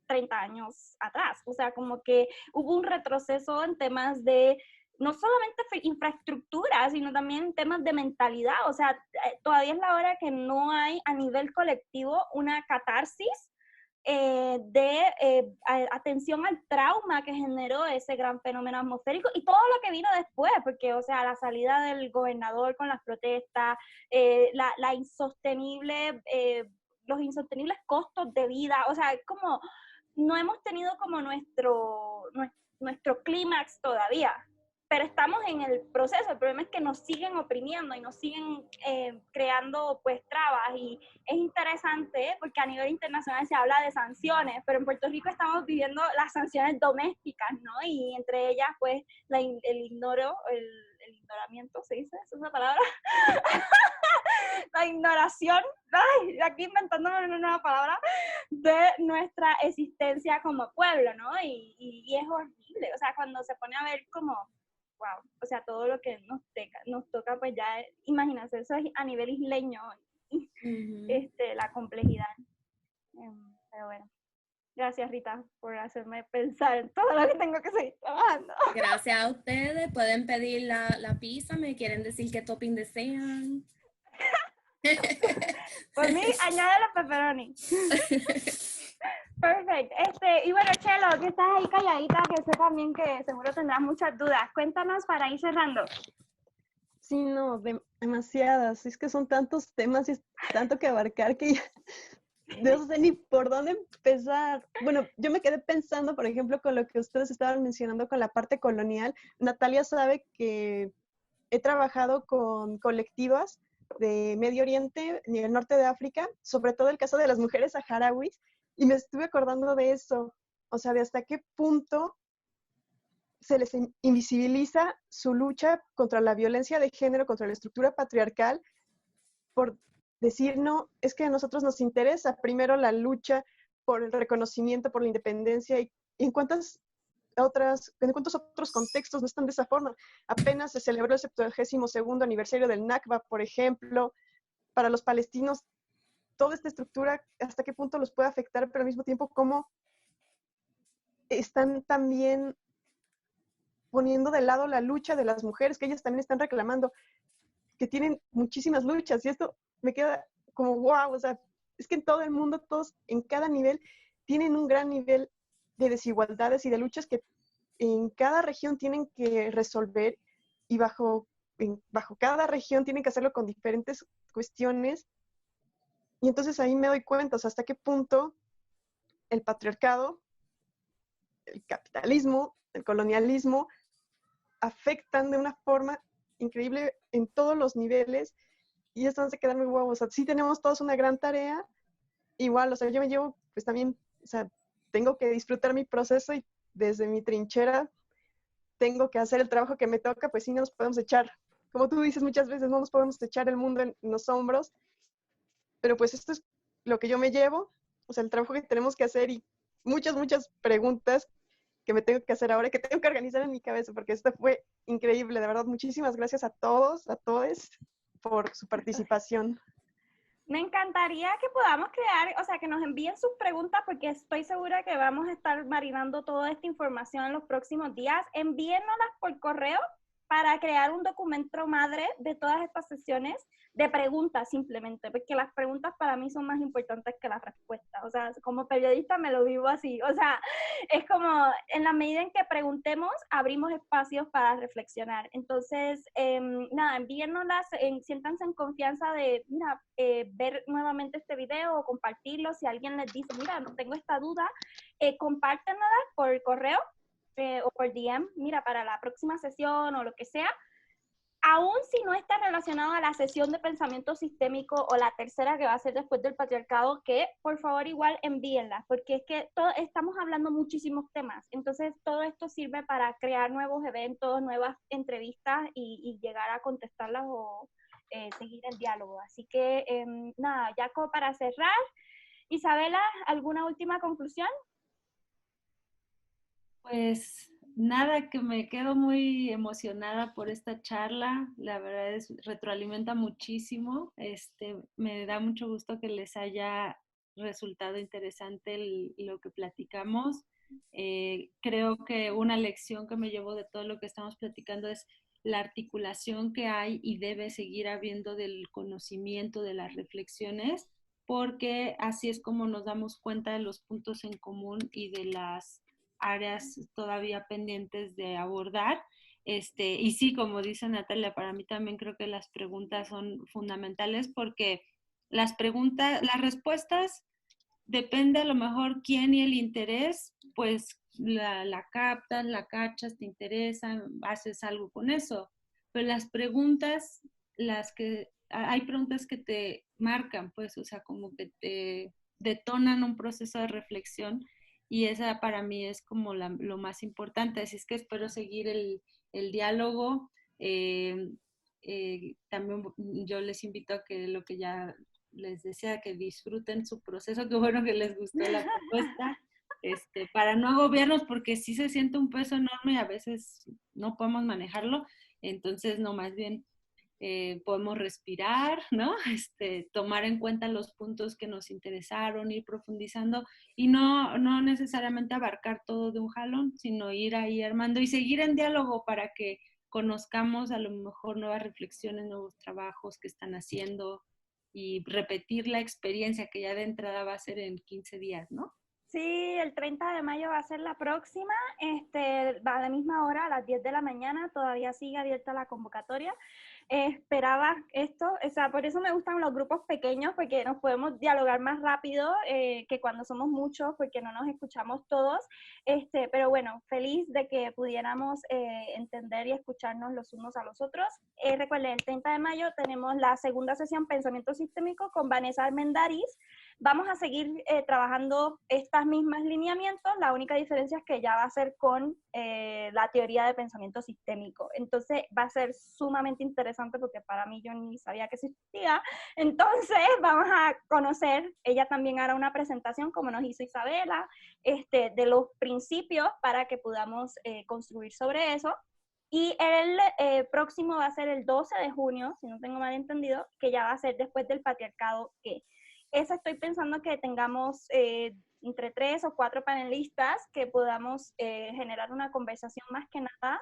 30 años atrás, o sea, como que hubo un retroceso en temas de no solamente infraestructura, sino también en temas de mentalidad, o sea, todavía es la hora que no hay a nivel colectivo una catarsis atención al trauma que generó ese gran fenómeno atmosférico y todo lo que vino después, porque, o sea, la salida del gobernador con las protestas, los insostenibles costos de vida, o sea, como no hemos tenido como nuestro clímax todavía, pero estamos en el proceso. El problema es que nos siguen oprimiendo y nos siguen creando pues trabas, y es interesante porque a nivel internacional se habla de sanciones, pero en Puerto Rico estamos viviendo las sanciones domésticas, ¿no? Y entre ellas pues el ignoramiento, ¿se dice? ¿Es una palabra? La ignoración, aquí inventándome una nueva palabra, de nuestra existencia como pueblo, ¿no? Y es horrible, o sea, cuando se pone a ver como wow, o sea, todo lo que nos toca, pues ya, imagínense, eso es a nivel isleño, la complejidad. Pero bueno, gracias Rita por hacerme pensar en todo lo que tengo que seguir trabajando. Gracias a ustedes, pueden pedir la pizza, me quieren decir qué topping desean. Por mí, añade los pepperoni. Perfecto. Y bueno, Chelo, que estás ahí calladita, que sé también que seguro tendrás muchas dudas. Cuéntanos para ir cerrando. Sí, no, demasiadas. Es que son tantos temas y es tanto que abarcar que ya no sé ni por dónde empezar. Bueno, yo me quedé pensando, por ejemplo, con lo que ustedes estaban mencionando con la parte colonial. Natalia sabe que he trabajado con colectivas de Medio Oriente y el norte de África, sobre todo el caso de las mujeres saharauis, y me estuve acordando de eso, o sea, de hasta qué punto se les invisibiliza su lucha contra la violencia de género, contra la estructura patriarcal, por decir, no, es que a nosotros nos interesa primero la lucha por el reconocimiento, por la independencia, y en cuántos otros contextos no están de esa forma. Apenas se celebró el 72º aniversario del Nakba, por ejemplo. Para los palestinos, toda esta estructura, hasta qué punto los puede afectar, pero al mismo tiempo cómo están también poniendo de lado la lucha de las mujeres, que ellas también están reclamando, que tienen muchísimas luchas, y esto me queda como wow, o sea, es que en todo el mundo, todos en cada nivel, tienen un gran nivel de desigualdades y de luchas que en cada región tienen que resolver, y bajo cada región tienen que hacerlo con diferentes cuestiones. Y entonces ahí me doy cuenta, o sea, hasta qué punto el patriarcado, el capitalismo, el colonialismo afectan de una forma increíble en todos los niveles, y esto hace quedarme guau. O sea, sí tenemos todos una gran tarea, igual, o sea, yo me llevo, pues también, o sea, tengo que disfrutar mi proceso, y desde mi trinchera tengo que hacer el trabajo que me toca, pues sí, no nos podemos echar, como tú dices muchas veces, no nos podemos echar el mundo en los hombros, pero pues esto es lo que yo me llevo, o sea, el trabajo que tenemos que hacer, y muchas preguntas que me tengo que hacer ahora, que tengo que organizar en mi cabeza, porque esto fue increíble, de verdad, muchísimas gracias a todos, a todes, por su participación. Me encantaría que podamos crear, o sea, que nos envíen sus preguntas, porque estoy segura que vamos a estar marinando toda esta información en los próximos días. Envíennoslas por correo para crear un documento madre de todas estas sesiones de preguntas simplemente, porque las preguntas para mí son más importantes que las respuestas. O sea, como periodista me lo vivo así. O sea, es como en la medida en que preguntemos, abrimos espacios para reflexionar. Entonces, nada, envíennoslas, siéntanse en confianza de, mira, ver nuevamente este video o compartirlo. Si alguien les dice, mira, no tengo esta duda, compártennoslas por correo o por DM, mira, para la próxima sesión o lo que sea. Aún si no está relacionado a la sesión de pensamiento sistémico o la tercera que va a ser después del patriarcado, que por favor igual envíenla, porque es que estamos hablando muchísimos temas, entonces todo esto sirve para crear nuevos eventos, nuevas entrevistas y llegar a contestarlas o seguir el diálogo. Así que nada, ya como para cerrar, Isabela, ¿alguna última conclusión? Pues nada, que me quedo muy emocionada por esta charla, la verdad retroalimenta muchísimo, me da mucho gusto que les haya resultado interesante lo que platicamos. Creo que una lección que me llevo de todo lo que estamos platicando es la articulación que hay y debe seguir habiendo del conocimiento, de las reflexiones, porque así es como nos damos cuenta de los puntos en común y de las áreas todavía pendientes de abordar. Y sí, como dice Natalia, para mí también creo que las preguntas son fundamentales, porque las respuestas, depende a lo mejor quién y el interés, pues la captas, la cachas, te interesa, haces algo con eso. Pero las preguntas, hay preguntas que te marcan, pues, o sea, como que te detonan un proceso de reflexión, y esa para mí es como lo más importante. Así es que espero seguir el diálogo. También yo les invito a que lo que ya les decía, que disfruten su proceso. Qué bueno que les gustó la propuesta, para no agobiarnos, porque sí se siente un peso enorme y a veces no podemos manejarlo. Entonces, no, más bien podemos respirar, ¿no? Tomar en cuenta los puntos que nos interesaron, ir profundizando y no necesariamente abarcar todo de un jalón, sino ir ahí armando y seguir en diálogo para que conozcamos a lo mejor nuevas reflexiones, nuevos trabajos que están haciendo y repetir la experiencia que ya de entrada va a ser en 15 días, ¿no? Sí, el 30 de mayo va a ser la próxima, va a la misma hora, a las 10 de la mañana, todavía sigue abierta la convocatoria. Esperaba esto, o sea, por eso me gustan los grupos pequeños, porque nos podemos dialogar más rápido que cuando somos muchos, porque no nos escuchamos todos, pero bueno, feliz de que pudiéramos entender y escucharnos los unos a los otros. Recuerden, el 30 de mayo tenemos la segunda sesión Pensamiento Sistémico con Vanessa Armendáriz. Vamos a seguir trabajando estas mismas lineamientos, la única diferencia es que ya va a ser con la teoría de pensamiento sistémico. Entonces va a ser sumamente interesante porque para mí yo ni sabía que existía. Entonces vamos a conocer, ella también hará una presentación como nos hizo Isabela, de los principios para que podamos construir sobre eso. Y el próximo va a ser el 12 de junio, si no tengo mal entendido, que ya va a ser después del patriarcado que... Esa estoy pensando que tengamos entre 3 o 4 panelistas que podamos generar una conversación más que nada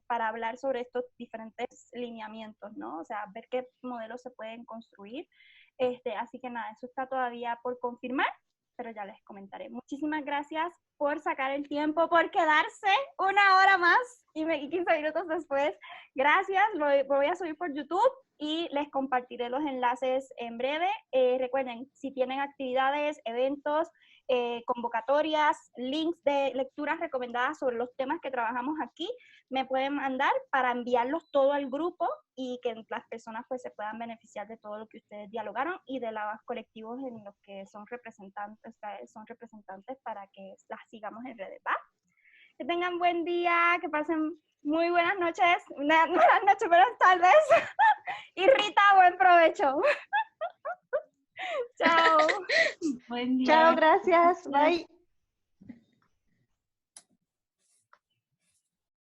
para hablar sobre estos diferentes lineamientos, ¿no? O sea, ver qué modelos se pueden construir. Así que nada, eso está todavía por confirmar, pero ya les comentaré. Muchísimas gracias por sacar el tiempo, por quedarse una hora más y 15 minutos después. Gracias, lo voy a subir por YouTube y les compartiré los enlaces en breve. Recuerden, si tienen actividades, eventos, convocatorias, links de lecturas recomendadas sobre los temas que trabajamos aquí, me pueden mandar para enviarlos todo al grupo y que las personas pues se puedan beneficiar de todo lo que ustedes dialogaron y de los colectivos en los que son representantes para que las sigamos en redes, ¿va? Que tengan buen día, que pasen muy buenas noches, buenas noches, buenas tardes. Y Rita, buen provecho. Chao. Buen día. Chao, gracias. Bye.